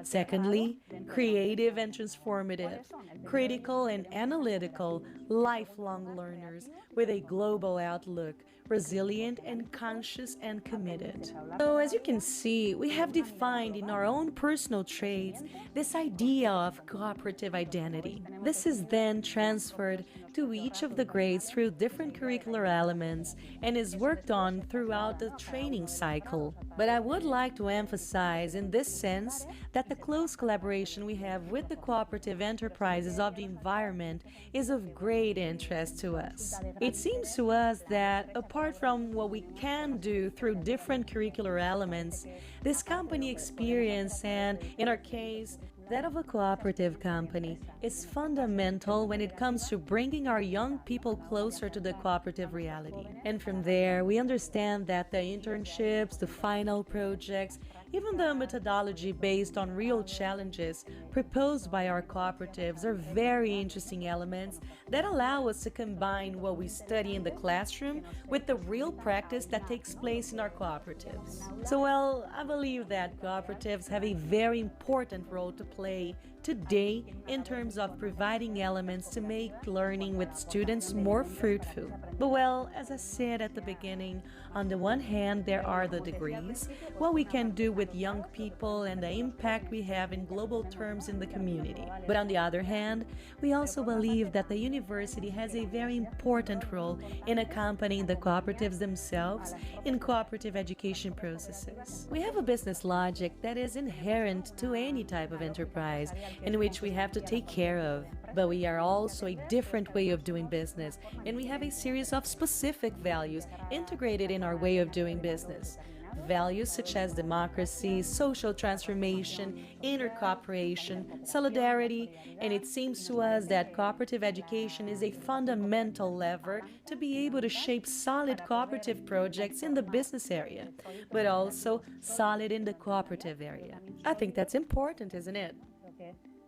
Secondly, creative and transformative, critical and analytical, lifelong learners with a global outlook, resilient, and conscious and committed. So as you can see, we have defined in our own personal traits this idea of cooperative identity. This is then transferred to each of the grades through different curricular elements and is worked on throughout the training cycle. But I would like to emphasize in this sense that the close collaboration we have with the cooperative enterprises of the environment is of great interest to us. It seems to us that apart from what we can do through different curricular elements, this company experience and, in our case, that of a cooperative company is fundamental when it comes to bringing our young people closer to the cooperative reality. And from there, we understand that the internships, the final projects, even the methodology based on real challenges proposed by our cooperatives are very interesting elements that allow us to combine what we study in the classroom with the real practice that takes place in our cooperatives. So, well, I believe that cooperatives have a very important role to play today in terms of providing elements to make learning with students more fruitful. But well, as I said at the beginning, on the one hand, there are the degrees, what we can do with young people and the impact we have in global terms in the community. But on the other hand, we also believe that the university has a very important role in accompanying the cooperatives themselves in cooperative education processes. We have a business logic that is inherent to any type of enterprise, in which we have to take care of. But we are also a different way of doing business, and we have a series of specific values integrated in our way of doing business. Values such as democracy, social transformation, intercooperation, solidarity, and it seems to us that cooperative education is a fundamental lever to be able to shape solid cooperative projects in the business area, but also solid in the cooperative area. I think that's important, isn't it?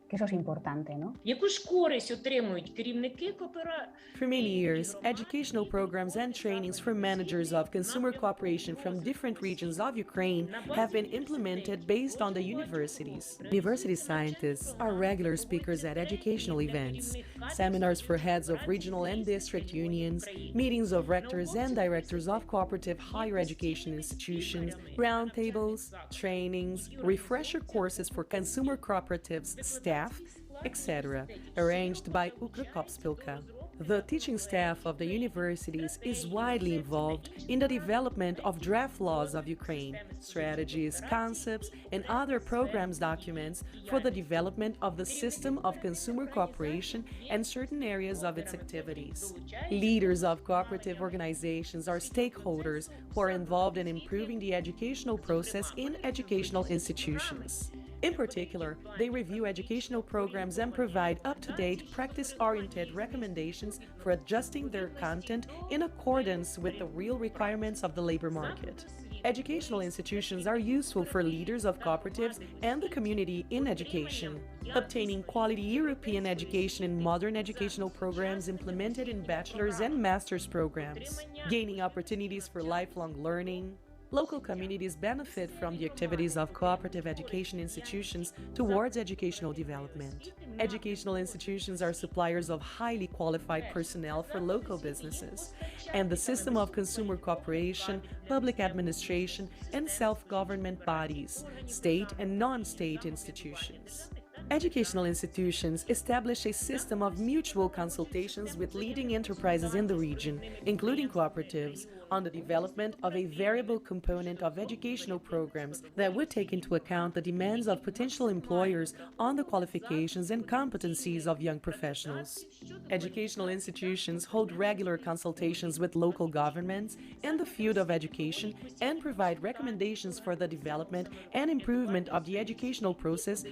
Que eso es importante, ¿no? Яку ж користь отримують керівники кооперативів? For many years, educational programs and trainings for managers of consumer cooperation from different regions of Ukraine have been implemented based on the universities. University scientists are regular speakers at educational events, seminars for heads of regional and district unions, meetings of rectors and directors of cooperative higher education institutions, roundtables, trainings, refresher courses for consumer cooperatives staff, etc., arranged by Ukrakopspilka. The teaching staff of the universities is widely involved in the development of draft laws of Ukraine, strategies, concepts, and other programs documents for the development of the system of consumer cooperation and certain areas of its activities. Leaders of cooperative organizations are stakeholders who are involved in improving the educational process in educational institutions. In particular, they review educational programs and provide up-to-date, practice-oriented recommendations for adjusting their content in accordance with the real requirements of the labor market. Educational institutions are useful for leaders of cooperatives and the community in education. Obtaining quality European education in modern educational programs implemented in bachelor's and master's programs. Gaining opportunities for lifelong learning. Local communities benefit from the activities of cooperative education institutions towards educational development. Educational institutions are suppliers of highly qualified personnel for local businesses, and the system of consumer cooperation, public administration, and self-government bodies, state and non-state institutions. Educational institutions establish a system of mutual consultations with leading enterprises in the region, including cooperatives, on the development of a variable component of educational programs that would take into account the demands of potential employers on the qualifications and competencies of young professionals. Educational institutions hold regular consultations with local governments in the field of education and provide recommendations for the development and improvement of the educational process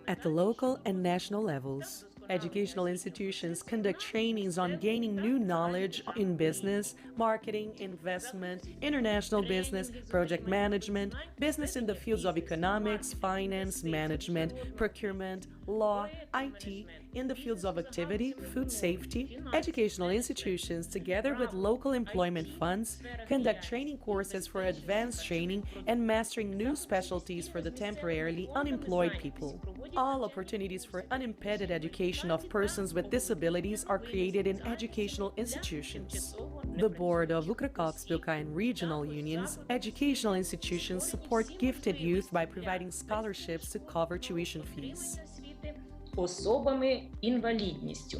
at the local and national levels. Educational institutions conduct trainings on gaining new knowledge in business, marketing, investment, international business, project management, business in the fields of economics, finance, management, procurement, law, IT, in the fields of activity, food safety, educational institutions, together with local employment funds, conduct training courses for advanced training and mastering new specialties for the temporarily unemployed people. All opportunities for unimpeded education of persons with disabilities are created in educational institutions. The board of Ukrakopspilka and regional unions, educational institutions support gifted youth by providing scholarships to cover tuition fees. Особами інвалідністю.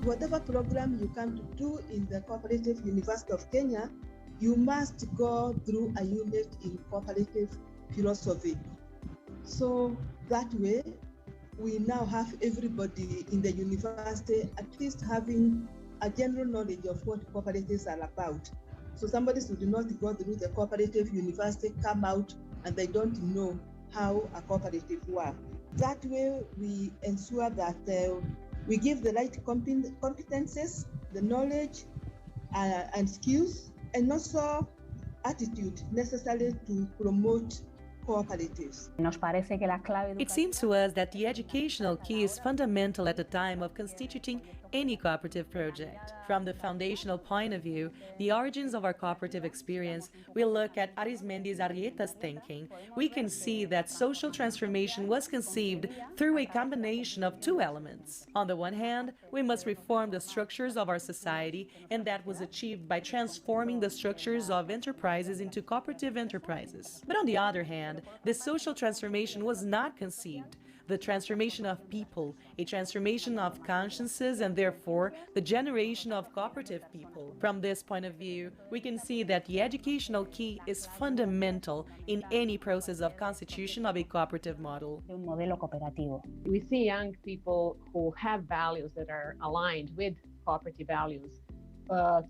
Whatever program you come to do in the Cooperative University of Kenya, you must go through a unit in cooperative philosophy. So that way, we now have everybody in the university at least having a general knowledge of what cooperatives are about. So somebody should not go through the cooperative university, come out, and they don't know how a cooperative works. That way, we ensure that we give the right competences, the knowledge and skills, and also attitude necessary to promote cooperatives. It seems to us that the educational key is fundamental at the time of constituting any cooperative project. From the foundational point of view, the origins of our cooperative experience, we look at Arismendi Arrieta's thinking. We can see that social transformation was conceived through a combination of two elements. On the one hand, we must reform the structures of our society, and that was achieved by transforming the structures of enterprises into cooperative enterprises. But on the other hand, this social transformation was not conceived. The transformation of people, a transformation of consciences, and therefore the generation of cooperative people. From this point of view, we can see that the educational key is fundamental in any process of constitution of a cooperative model. We see young people who have values that are aligned with cooperative values,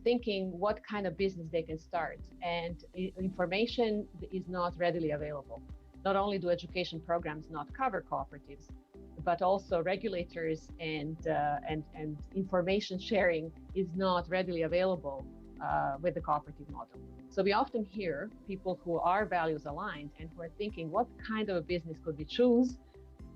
thinking what kind of business they can start, and information is not readily available. Not only do education programs not cover cooperatives, but also regulators and information sharing is not readily available with the cooperative model. So we often hear people who are values aligned and who are thinking, what kind of a business could we choose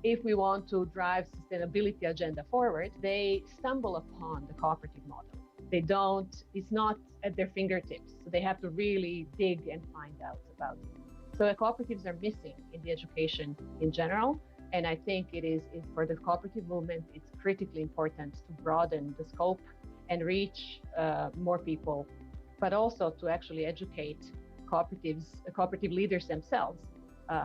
if we want to drive sustainability agenda forward? They stumble upon the cooperative model. It's not at their fingertips. So they have to really dig and find out about it. So the cooperatives are missing in the education in general. And I think it is for the cooperative movement, it's critically important to broaden the scope and reach more people, but also to actually educate cooperative leaders themselves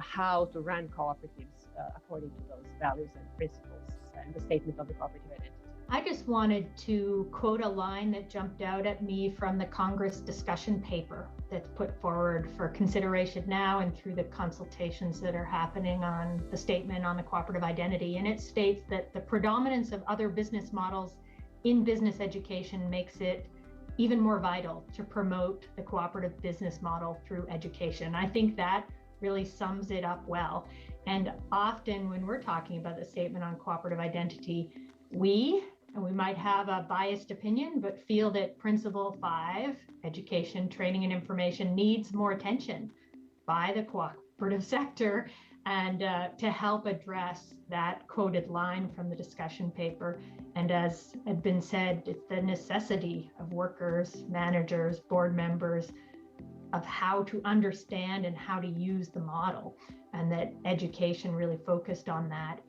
how to run cooperatives according to those values and principles and the statement of the cooperative identity. I just wanted to quote a line that jumped out at me from the Congress discussion paper that's put forward for consideration now and through the consultations that are happening on the statement on the cooperative identity. And it states that the predominance of other business models in business education makes it even more vital to promote the cooperative business model through education. I think that really sums it up well. And often when we're talking about the statement on cooperative identity, we might have a biased opinion, but feel that Principle 5, education, training, and information, needs more attention by the cooperative sector and to help address that quoted line from the discussion paper. And as had been said, it's the necessity of workers, managers, board members, of how to understand and how to use the model, and that education really focused on that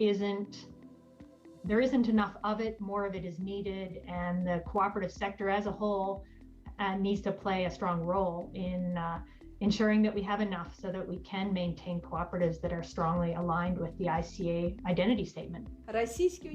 there isn't enough of it. More of it is needed, and the cooperative sector as a whole needs to play a strong role in ensuring that we have enough so that we can maintain cooperatives that are strongly aligned with the ICA identity statement.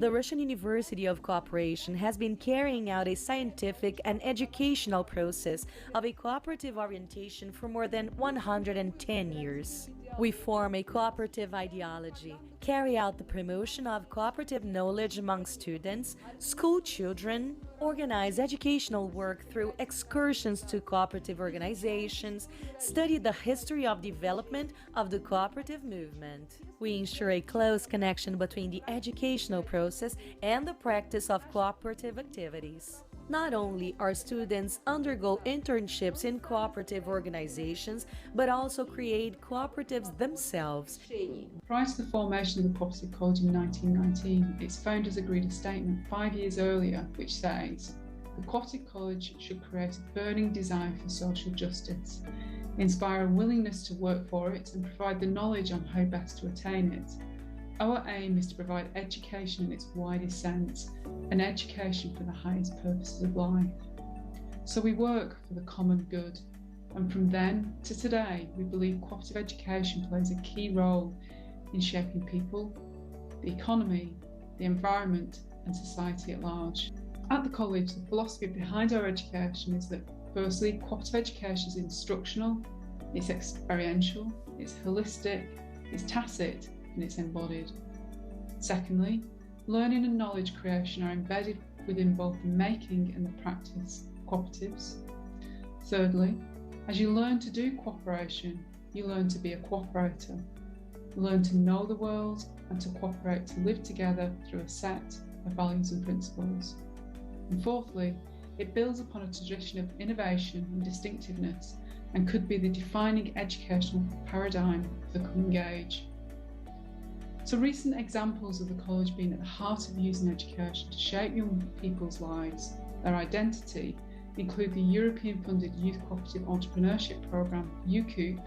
The Russian University of Cooperation has been carrying out a scientific and educational process of a cooperative orientation for more than 110 years. We form a cooperative ideology, carry out the promotion of cooperative knowledge among students, school children, organize educational work through excursions to cooperative organizations, study the history of development of the cooperative movement. We ensure a close connection between the educational process and the practice of cooperative activities. Not only our students undergo internships in cooperative organizations, but also create cooperatives themselves. Prior to the formation of the Cooperative College in 1919, its founders agreed a statement 5 years earlier which says, "The Cooperative College should create a burning desire for social justice, inspire a willingness to work for it and provide the knowledge on how best to attain it. Our aim is to provide education in its widest sense, an education for the highest purposes of life." So we work for the common good. And from then to today, we believe cooperative education plays a key role in shaping people, the economy, the environment, and society at large. At the college, the philosophy behind our education is that, firstly, cooperative education is instructional, it's experiential, it's holistic, it's tacit, and it's embodied. Secondly, learning and knowledge creation are embedded within both the making and the practice of cooperatives. Thirdly, as you learn to do cooperation, you learn to be a cooperator. You learn to know the world and to cooperate to live together through a set of values and principles. And fourthly, it builds upon a tradition of innovation and distinctiveness and could be the defining educational paradigm of the coming age. So recent examples of the college being at the heart of using education to shape young people's lives, their identity, include the European-funded Youth Cooperative Entrepreneurship Programme, UCOOP,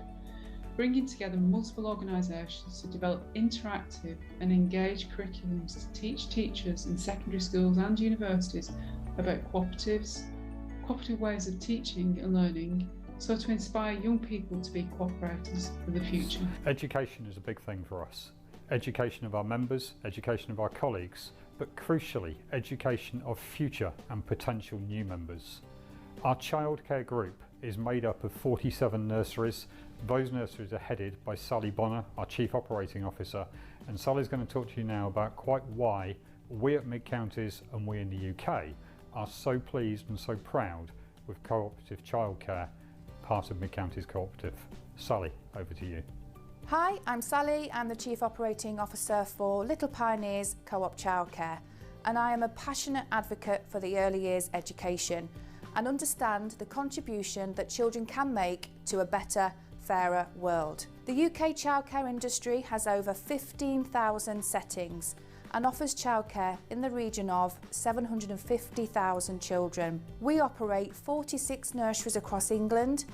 bringing together multiple organisations to develop interactive and engaged curriculums to teach teachers in secondary schools and universities about cooperatives, cooperative ways of teaching and learning, so to inspire young people to be cooperators for the future. Education is a big thing for us. Education of our members, education of our colleagues, but crucially, education of future and potential new members. Our childcare group is made up of 47 nurseries. Those nurseries are headed by Sally Bonner, our Chief Operating Officer, and Sally's going to talk to you now about quite why we at Mid-Counties and we in the UK are so pleased and so proud with cooperative childcare, part of Mid-Counties Cooperative. Sally, over to you. Hi, I'm Sally. I'm the Chief Operating Officer for Little Pioneers Co-op Childcare, and I am a passionate advocate for the early years education and understand the contribution that children can make to a better, fairer world. The UK childcare industry has over 15,000 settings and offers childcare in the region of 750,000 children. We operate 46 nurseries across England,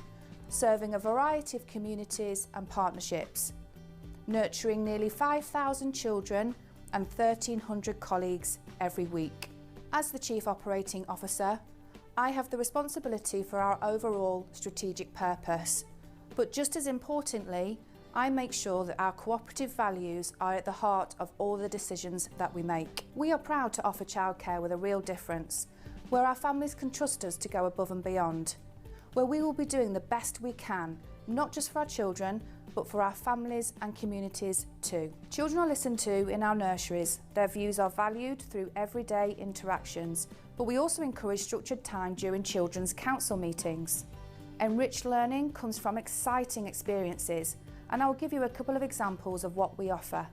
serving a variety of communities and partnerships, nurturing nearly 5,000 children and 1,300 colleagues every week. As the Chief Operating Officer, I have the responsibility for our overall strategic purpose, but just as importantly, I make sure that our cooperative values are at the heart of all the decisions that we make. We are proud to offer childcare with a real difference, where our families can trust us to go above and beyond, where we will be doing the best we can, not just for our children, but for our families and communities too. Children are listened to in our nurseries. Their views are valued through everyday interactions, but we also encourage structured time during children's council meetings. Enriched learning comes from exciting experiences, and I will give you a couple of examples of what we offer.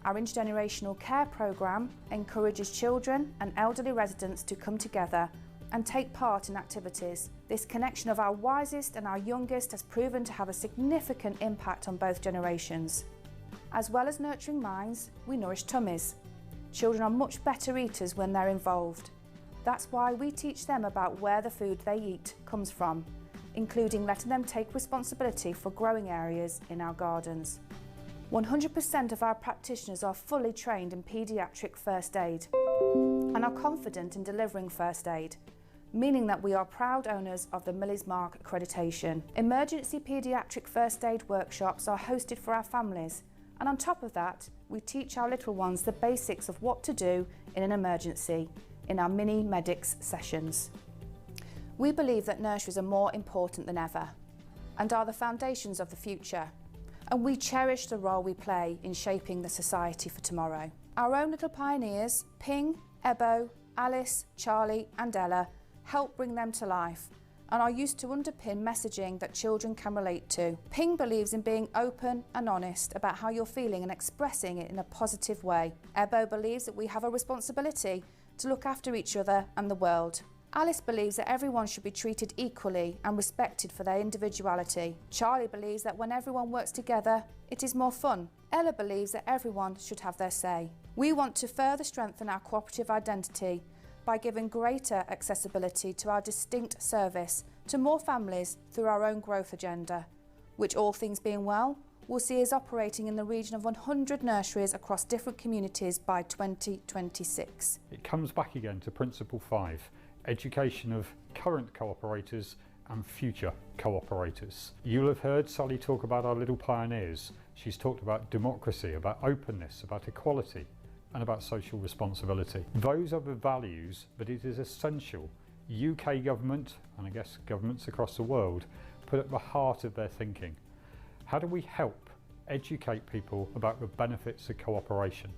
Our intergenerational care programme encourages children and elderly residents to come together and take part in activities. This connection of our wisest and our youngest has proven to have a significant impact on both generations. As well as nurturing minds, we nourish tummies. Children are much better eaters when they're involved. That's why we teach them about where the food they eat comes from, including letting them take responsibility for growing areas in our gardens. 100% of our practitioners are fully trained in Pediatric First Aid and are confident in delivering first aid, meaning that we are proud owners of the Millie's Mark accreditation. Emergency Pediatric First Aid workshops are hosted for our families, and on top of that, we teach our little ones the basics of what to do in an emergency in our mini medics sessions. We believe that nurseries are more important than ever and are the foundations of the future. and we cherish the role we play in shaping the society for tomorrow. Our own little pioneers, Ping, Ebo, Alice, Charlie and Ella, help bring them to life and are used to underpin messaging that children can relate to. Ping believes in being open and honest about how you're feeling and expressing it in a positive way. Ebo believes that we have a responsibility to look after each other and the world. Alice believes that everyone should be treated equally and respected for their individuality. Charlie believes that when everyone works together, it is more fun. Ella believes that everyone should have their say. We want to further strengthen our cooperative identity by giving greater accessibility to our distinct service to more families through our own growth agenda, which, all things being well, will see us operating in the region of 100 nurseries across different communities by 2026. It comes back again to Principle 5, education of current cooperators and future cooperators. You'll have heard Sally talk about our little pioneers. She's talked about democracy, about openness, about equality, and about social responsibility. Those are the values that it is essential UK government, and I guess governments across the world, put at the heart of their thinking. How do we help educate people about the benefits of cooperation?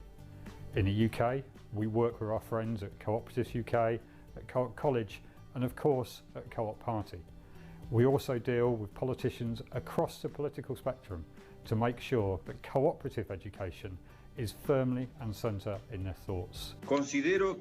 In the UK, we work with our friends at Cooperative UK, at Co-op College, and of course at Co-op Party. We also deal with politicians across the political spectrum to make sure that cooperative education is firmly and centre in their thoughts. I consider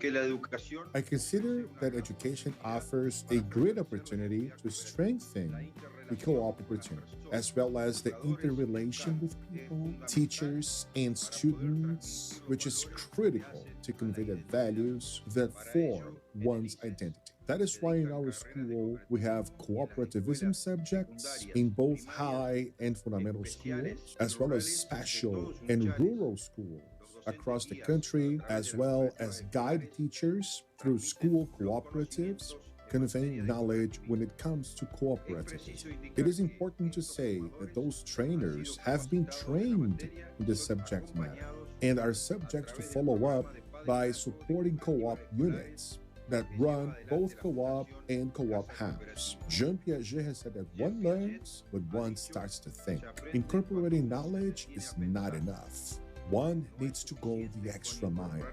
that education offers a great opportunity to strengthen the co-op opportunity, as well as the interrelation with people, teachers, and students, which is critical to convey the values that form one's identity. That is why in our school we have cooperativism subjects in both high and fundamental schools, as well as special and rural schools across the country, as well as guide teachers through school cooperatives, conveying knowledge when it comes to cooperativism. It is important to say that those trainers have been trained in the subject matter and are subject to follow up by supporting co-op units that run both co-op and co-op hubs. Jean Piaget has said that one learns when one starts to think. Incorporating knowledge is not enough. One needs to go the extra mile.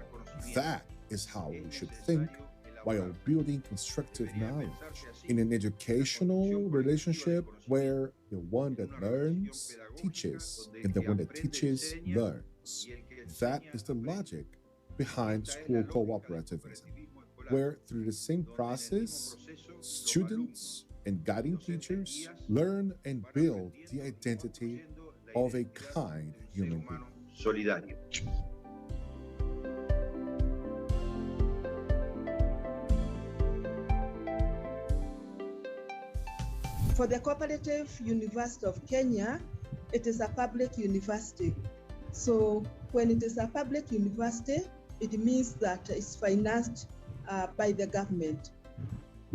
That is how we should think while building constructive knowledge in an educational relationship where the one that learns teaches and the one that teaches learns. That is the logic behind school cooperativism, where through the same process, students and guiding teachers learn and build the identity of a kind human being. Solidario. For the Cooperative University of Kenya, it is a public university. So when it is a public university, it means that it's financed by the government.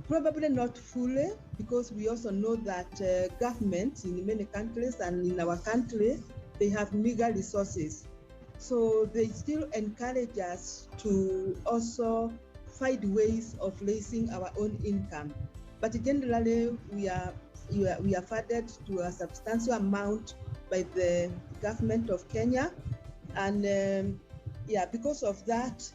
Probably not fully, because we also know that governments in many countries and in our country, they have meager resources. So they still encourage us to also find ways of raising our own income. But generally, we are funded to a substantial amount by the government of Kenya. And because of that,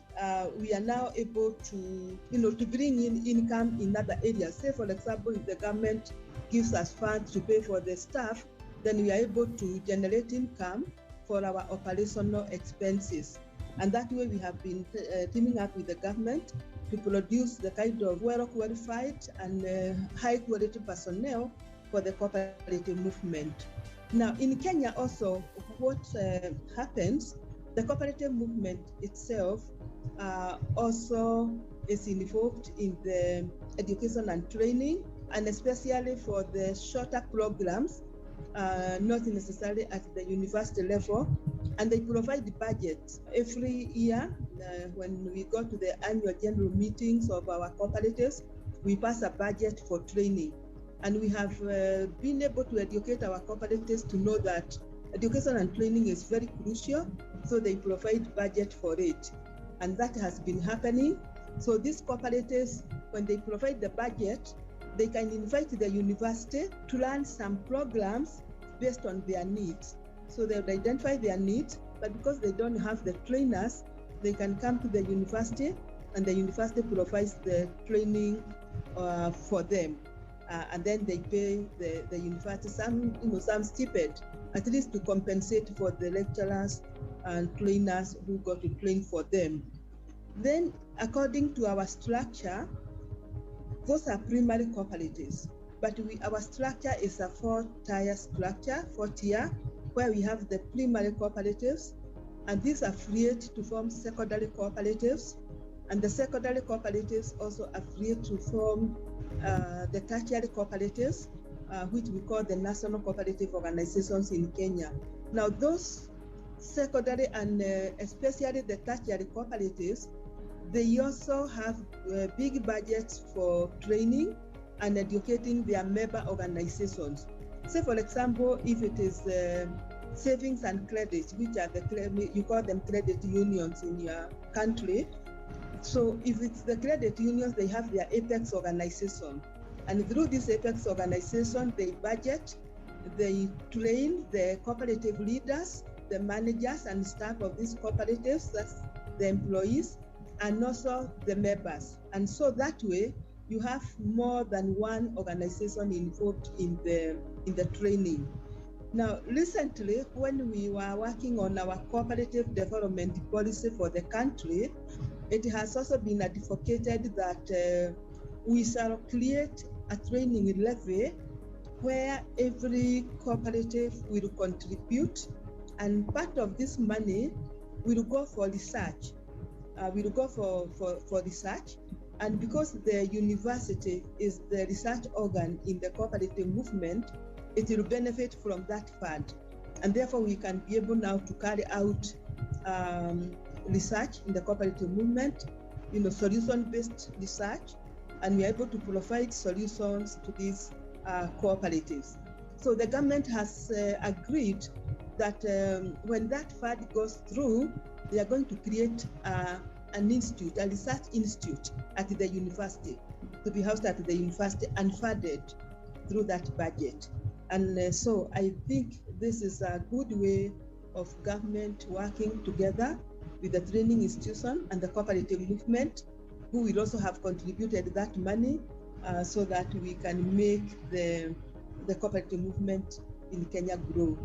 we are now able to, to bring in income in other areas. Say, for example, if the government gives us funds to pay for the staff, then we are able to generate income for our operational expenses. And that way we have been teaming up with the government to produce the kind of well-qualified and high-quality personnel for the cooperative movement. Now, in Kenya also, what happens, the cooperative movement itself also is involved in the education and training, and especially for the shorter programs, not necessarily at the university level, and they provide the budget every year. When we go to the annual general meetings of our cooperatives, we pass a budget for training. And we have been able to educate our cooperatives to know that education and training is very crucial, so they provide budget for it. And that has been happening. So these cooperatives, when they provide the budget, they can invite the university to run some programs based on their needs. So they would identify their needs, but because they don't have the trainers, they can come to the university, and the university provides the training for them. And then they pay the university some stipend, at least to compensate for the lecturers and trainers who got to train for them. Then, according to our structure, those are primary cooperatives, but our structure is a four-tier structure, where we have the primary cooperatives, and these affiliate to form secondary cooperatives, and the secondary cooperatives also affiliate to form the tertiary cooperatives, which we call the national cooperative organizations in Kenya. Now, those secondary and especially the tertiary cooperatives, they also have big budgets for training and educating their member organizations. Say, for example, if it is savings and credit, which are you call them credit unions in your country. So if it's the credit unions, they have their apex organization. And through this apex organization, they budget, they train the cooperative leaders, the managers and staff of these cooperatives, that's the employees, and also the members. And so that way, you have more than one organization involved in the training. Now, recently, when we were working on our cooperative development policy for the country, it has also been advocated that we shall create a training levy where every cooperative will contribute, and part of this money will go for research. Will go for research, and because the university is the research organ in the cooperative movement, it will benefit from that fund, and therefore we can be able now to carry out research in the cooperative movement, solution-based research, and we are able to provide solutions to these cooperatives. So the government has agreed that when that fund goes through, they are going to create an institute, a research institute at the university, to be housed at the university and funded through that budget. And so I think this is a good way of government working together with the training institution and the cooperative movement, who will also have contributed that money so that we can make the cooperative movement in Kenya grow.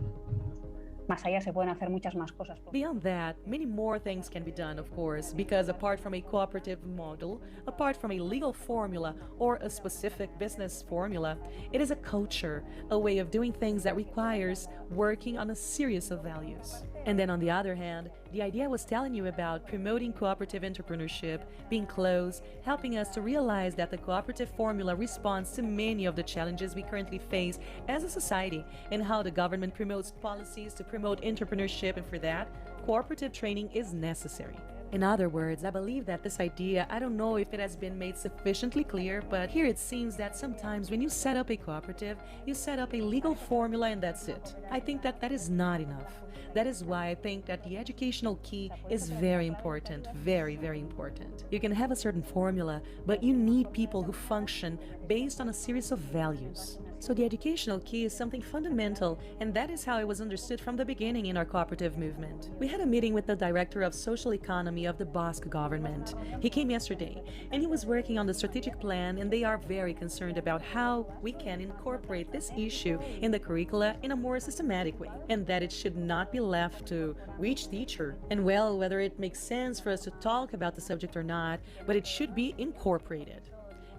Más allá se pueden hacer muchas más cosas. Beyond that, many more things can be done, of course, because apart from a cooperative model, apart from a legal formula or a specific business formula, it is a culture, a way of doing things that requires working on a series of values. And then on the other hand, the idea I was telling you about promoting cooperative entrepreneurship, being close, helping us to realize that the cooperative formula responds to many of the challenges we currently face as a society, and how the government promotes policies to promote entrepreneurship, and for that, cooperative training is necessary. In other words, I believe that this idea, I don't know if it has been made sufficiently clear, but here it seems that sometimes when you set up a cooperative, you set up a legal formula and that's it. I think that that is not enough. That is why I think that the educational key is very important, very, very important. You can have a certain formula, but you need people who function based on a series of values. So the educational key is something fundamental, and that is how it was understood from the beginning in our cooperative movement. We had a meeting with the director of social economy of the Basque government. He came yesterday, and he was working on the strategic plan, and they are very concerned about how we can incorporate this issue in the curricula in a more systematic way, and that it should not be left to each teacher. And well, whether it makes sense for us to talk about the subject or not, but it should be incorporated.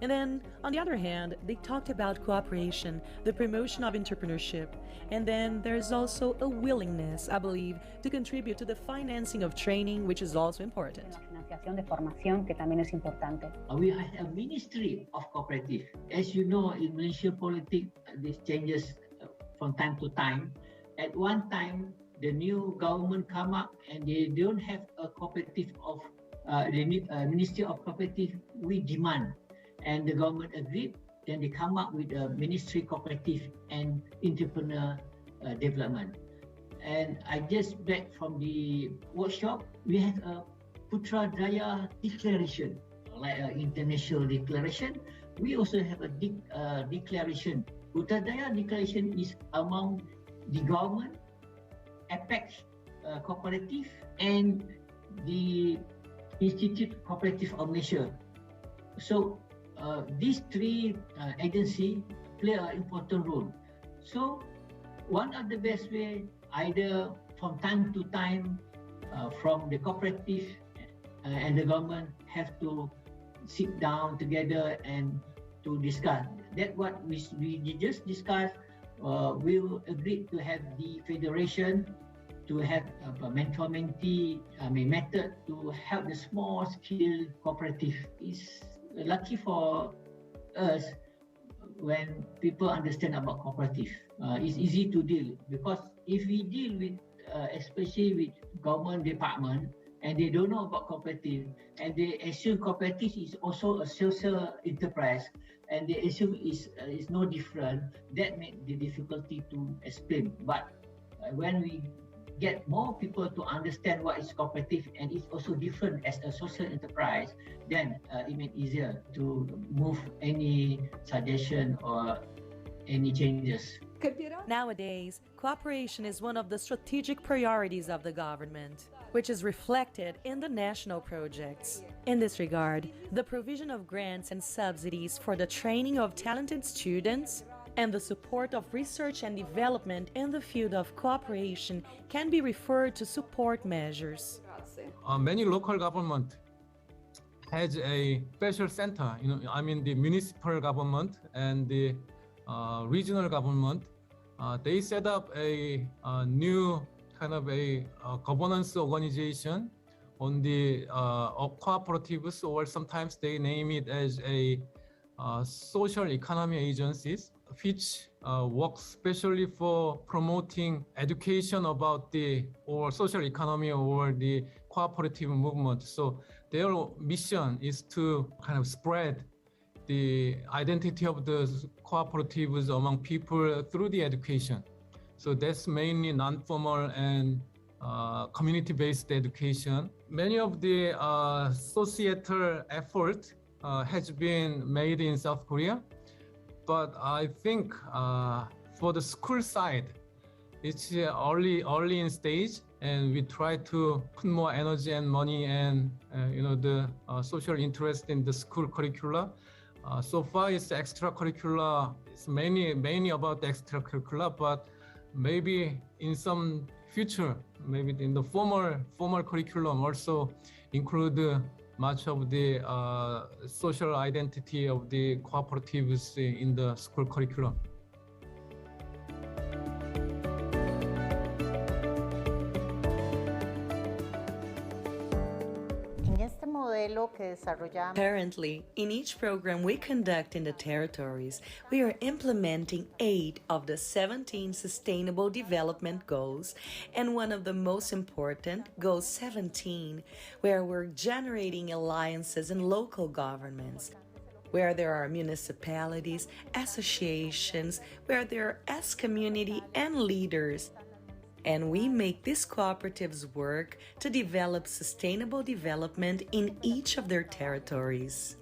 And then, on the other hand, they talked about cooperation, the promotion of entrepreneurship, and then there's also a willingness, I believe, to contribute to the financing of training, which is also important. De formación, que también es importante. We have a ministry of cooperative. As you know, in Malaysian politics, this changes from time to time. At one time, the new government come up and they don't have a cooperative of the Ministry of Cooperative. We demand. And the government agreed, then they come up with a Ministry Cooperative and Entrepreneur Development. And I just back from the workshop, we have a Putrajaya Declaration, like an international declaration. We also have a declaration. Putrajaya Declaration is among the government, Apex Cooperative and the Institute Cooperative of Malaysia. So these three agencies play an important role. So one of the best way, either from time to time, from the cooperative and the government have to sit down together and to discuss. That's what we just discussed. We will agree to have the federation to have a mentor-mentee method to help the small-scale cooperative. It's lucky for us when people understand about cooperative. It's easy to deal, because if we deal with, especially with government department, and they don't know about cooperative, and they assume cooperative is also a social enterprise, and they assume is no different, that makes the difficulty to explain. But when we get more people to understand what is cooperative and it's also different as a social enterprise, then it makes easier to move any suggestion or any changes. Nowadays, cooperation is one of the strategic priorities of the government, which is reflected in the national projects. In this regard, the provision of grants and subsidies for the training of talented students and the support of research and development in the field of cooperation can be referred to support measures. Many local government has a special center, the municipal government and the regional government. They set up a new kind of a governance organization on the cooperatives, or sometimes they name it as a social economy agencies, which work specially for promoting education about the social economy or the cooperative movement. So their mission is to kind of spread the identity of the cooperatives among people through the education. So that's mainly non-formal and community-based education. Many of the societal effort has been made in South Korea, but I think for the school side, it's early in stage, and we try to put more energy and money and the social interest in the school curricula. So far, it's extracurricular. It's mainly about the extracurricular, but maybe in some future, maybe in the formal curriculum also include much of the social identity of the cooperatives in the school curriculum. Currently, in each program we conduct in the territories, we are implementing 8 of the 17 Sustainable Development Goals, and one of the most important, Goal 17, where we're generating alliances in local governments, where there are municipalities, associations, where there are S-community and leaders. And we make these cooperatives work to develop sustainable development in each of their territories.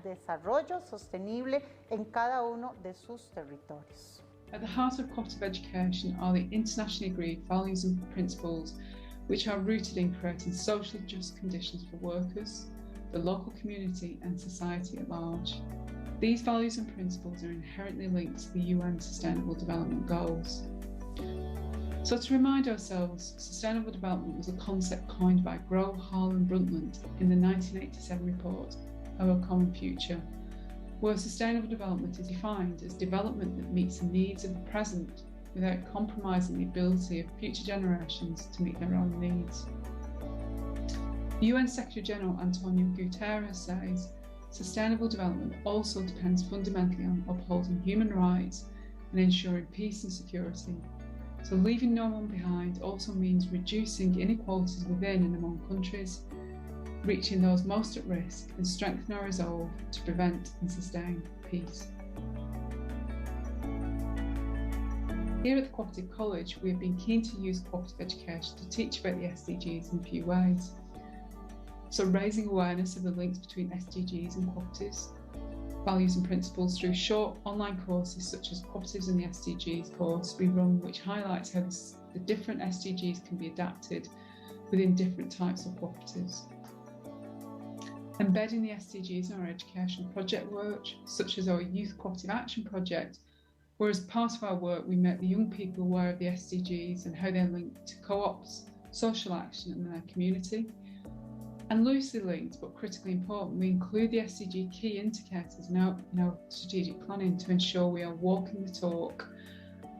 Desarrollo sostenible en cada uno de sus territorios. At the heart of cooperative education are the internationally agreed values and principles, which are rooted in creating socially just conditions for workers, the local community and society at large. These values and principles are inherently linked to the UN Sustainable Development Goals. So to remind ourselves, sustainable development was a concept coined by Grow, Hall and Brundtland in the 1987 report, Our Common Future, where sustainable development is defined as development that meets the needs of the present without compromising the ability of future generations to meet their own needs. UN Secretary General Antonio Guterres says, sustainable development also depends fundamentally on upholding human rights and ensuring peace and security. So leaving no one behind also means reducing inequalities within and among countries, reaching those most at risk, and strengthening our resolve to prevent and sustain peace. Here at the Cooperative College, we have been keen to use cooperative education to teach about the SDGs in a few ways. So raising awareness of the links between SDGs and cooperatives, values and principles through short online courses such as Cooperatives and the SDGs course we run, which highlights how the different SDGs can be adapted within different types of cooperatives. Embedding the SDGs in our educational project work, such as our Youth Cooperative Action Project, where as part of our work we make the young people aware of the SDGs and how they're linked to co-ops, social action in their community. And loosely linked, but critically important, we include the SDG key indicators in our strategic planning to ensure we are walking the talk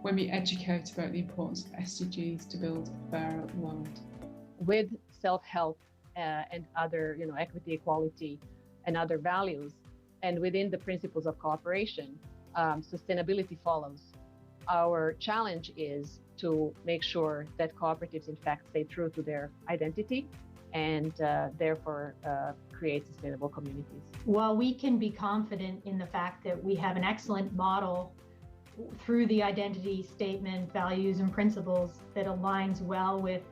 when we educate about the importance of SDGs to build a fairer world. With self-help and other, equity, equality, and other values, and within the principles of cooperation, sustainability follows. Our challenge is to make sure that cooperatives, in fact, stay true to their identity and therefore create sustainable communities. While we can be confident in the fact that we have an excellent model through the identity statement, values, and principles that aligns well with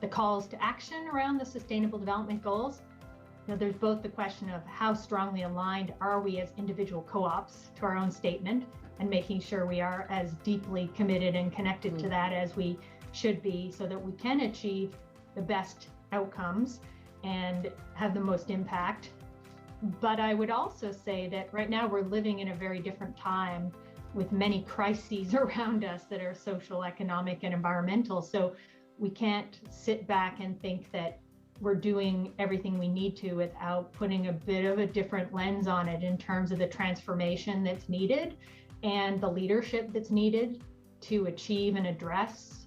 the calls to action around the Sustainable Development Goals, there's both the question of how strongly aligned are we as individual co-ops to our own statement and making sure we are as deeply committed and connected to that as we should be so that we can achieve the best outcomes and have the most impact. But I would also say that right now we're living in a very different time with many crises around us that are social, economic, and environmental. So we can't sit back and think that we're doing everything we need to without putting a bit of a different lens on it in terms of the transformation that's needed and the leadership that's needed to achieve and address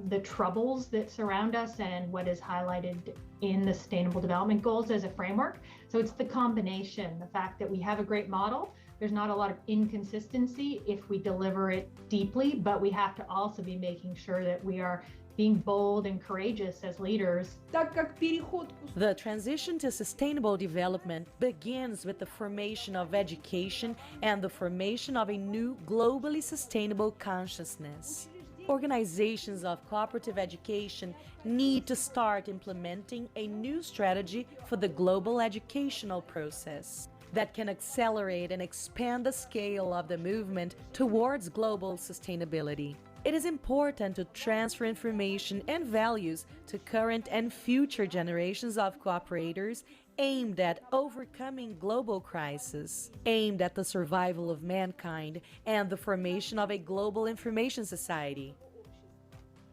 the troubles that surround us and what is highlighted in the Sustainable Development Goals as a framework. So it's the combination, the fact that we have a great model, there's not a lot of inconsistency if we deliver it deeply, but we have to also be making sure that we are being bold and courageous as leaders. The transition to sustainable development begins with the formation of education and the formation of a new globally sustainable consciousness. Organizations of cooperative education need to start implementing a new strategy for the global educational process that can accelerate and expand the scale of the movement towards global sustainability. It is important to transfer information and values to current and future generations of cooperators aimed at overcoming global crises, aimed at the survival of mankind and the formation of a global information society.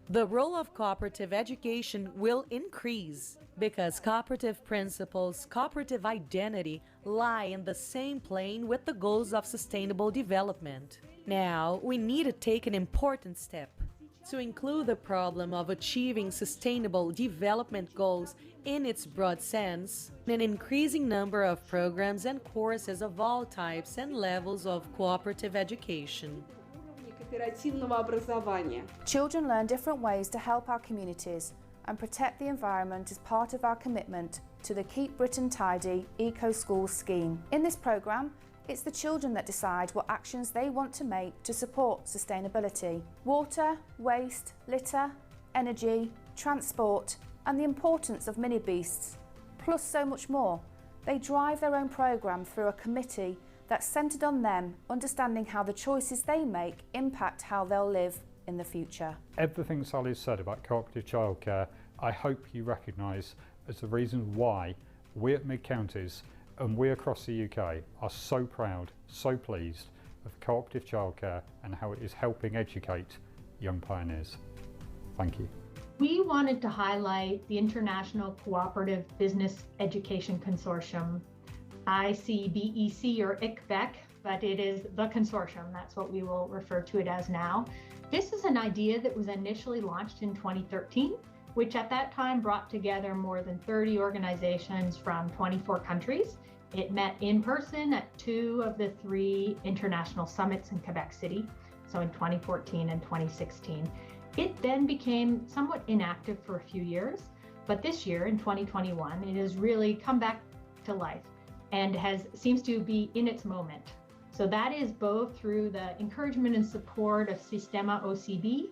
The role of cooperative education will increase because cooperative principles, cooperative identity lie in the same plane with the goals of sustainable development. Now, we need to take an important step to include the problem of achieving sustainable development goals in its broad sense, an increasing number of programs and courses of all types and levels of cooperative education. Children learn different ways to help our communities and protect the environment as part of our commitment to the Keep Britain Tidy Eco Schools scheme. In this programme, it's the children that decide what actions they want to make to support sustainability. Water, waste, litter, energy, transport, and the importance of mini-beasts, plus so much more. They drive their own programme through a committee that's centred on them, understanding how the choices they make impact how they'll live in the future. Everything Sally said about cooperative childcare, I hope you recognise as the reason why we at Mid-Counties and we across the UK are so proud, so pleased of cooperative childcare and how it is helping educate young pioneers. Thank you. We wanted to highlight the International Cooperative Business Education Consortium, ICBEC or ICBEC, but it is the consortium. That's what we will refer to it as now. This is an idea that was initially launched in 2013, which at that time brought together more than 30 organizations from 24 countries. It met in person at 2 of the 3 international summits in Quebec City, so in 2014 and 2016. It then became somewhat inactive for a few years, but this year in 2021, it has really come back to life and seems to be in its moment. So that is both through the encouragement and support of Sistema OCB,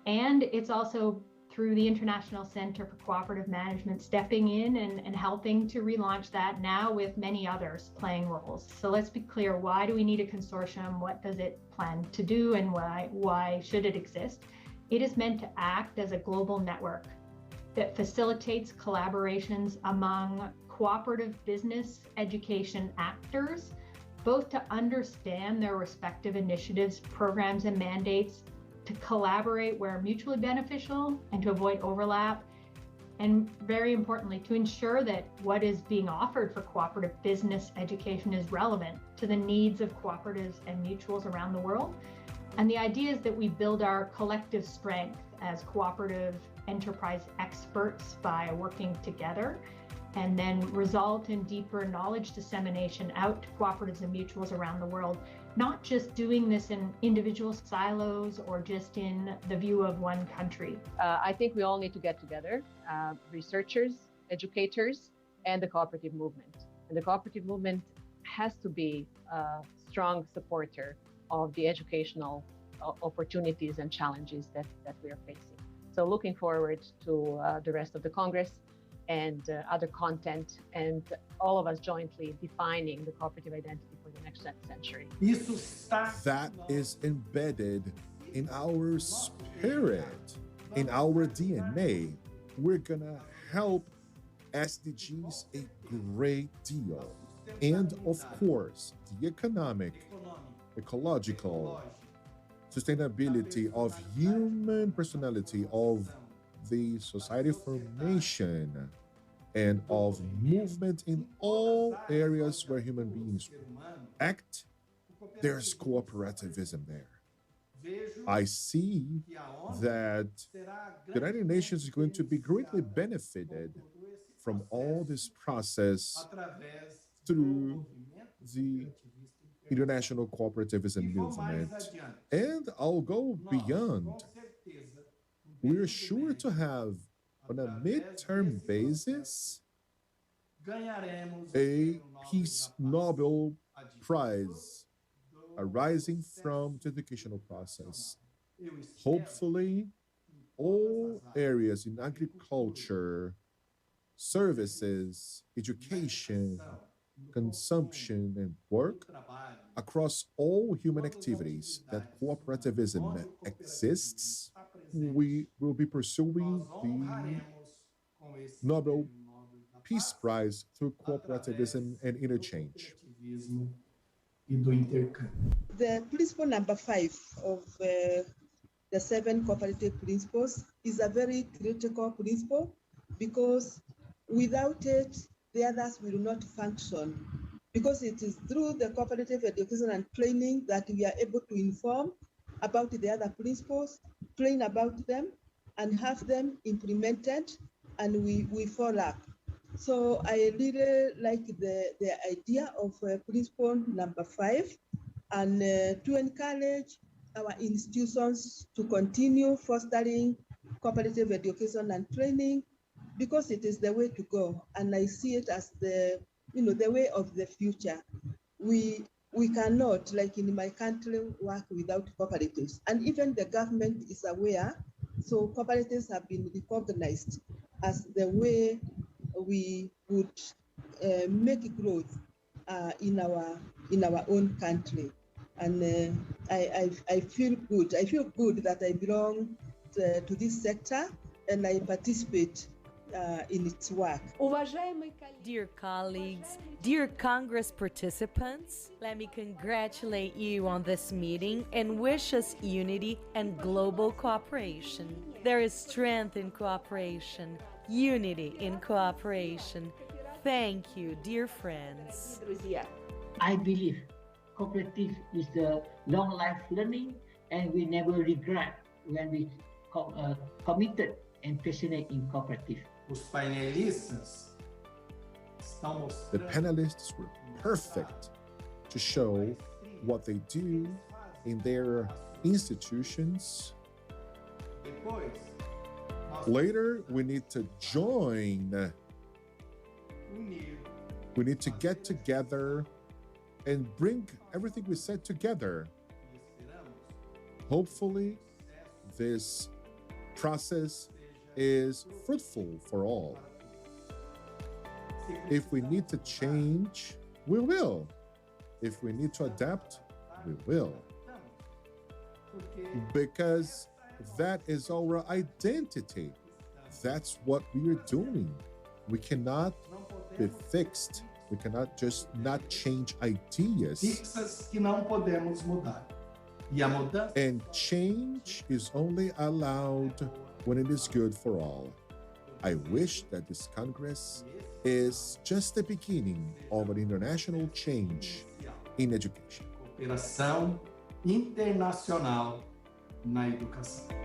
and it's also through the International Center for Cooperative Management stepping in and helping to relaunch that now with many others playing roles. So let's be clear, why do we need a consortium? What does it plan to do, and why should it exist? It is meant to act as a global network that facilitates collaborations among cooperative business education actors, both to understand their respective initiatives, programs, and mandates, to collaborate where mutually beneficial and to avoid overlap, and very importantly, to ensure that what is being offered for cooperative business education is relevant to the needs of cooperatives and mutuals around the world. And the idea is that we build our collective strength as cooperative enterprise experts by working together, and then result in deeper knowledge dissemination out to cooperatives and mutuals around the world, not just doing this in individual silos or just in the view of one country. I think we all need to get together, researchers, educators, and the cooperative movement. And the cooperative movement has to be a strong supporter of the educational opportunities and challenges that we are facing. So looking forward to the rest of the Congress and other content, and all of us jointly defining the cooperative identity for the next century. That is embedded in our spirit, in our DNA. We're gonna help SDGs a great deal. And of course, the economic, ecological, sustainability of human personality, of the society formation, and of movement in all areas where human beings act, there's cooperativism there. I see that the United Nations is going to be greatly benefited from all this process through the international cooperativism movement. And I'll go beyond. We're sure to have, on a midterm basis, a Peace Nobel Prize arising from the educational process. Hopefully, all areas in agriculture, services, education, consumption, and work, across all human activities that cooperativism exists, we will be pursuing the Nobel Peace Prize through cooperativism and interchange. The principle number 5 of the 7 cooperative principles is a very critical principle, because without it, the others will not function. Because it is through the cooperative education and training that we are able to inform about the other principles, train about them, and have them implemented, and we follow up. So I really like the idea of principle number 5, and to encourage our institutions to continue fostering cooperative education and training, because it is the way to go, and I see it as the way of the future. We cannot, like in my country, work without cooperatives, and even the government is aware. So cooperatives have been recognized as the way we would make growth in our own country, and I feel good. I feel good that I belong to this sector, and I participate in its work. Dear colleagues, dear Congress participants, let me congratulate you on this meeting and wish us unity and global cooperation. There is strength in cooperation, unity in cooperation. Thank you, dear friends. I believe cooperative is the long life learning, and we never regret when we committed and passionate in cooperative. The panelists were perfect to show what they do in their institutions. Later, we need to join. We need to get together and bring everything we said together. Hopefully, this process is fruitful for all. If we need to change, we will. If we need to adapt, we will. Because that is our identity. That's what we are doing. We cannot be fixed. We cannot just not change ideas. Fixas que não podemos mudar. E a mudança. And change is only allowed when it is good for all. I wish that this Congress is just the beginning of an international change in education. Cooperação internacional na educação.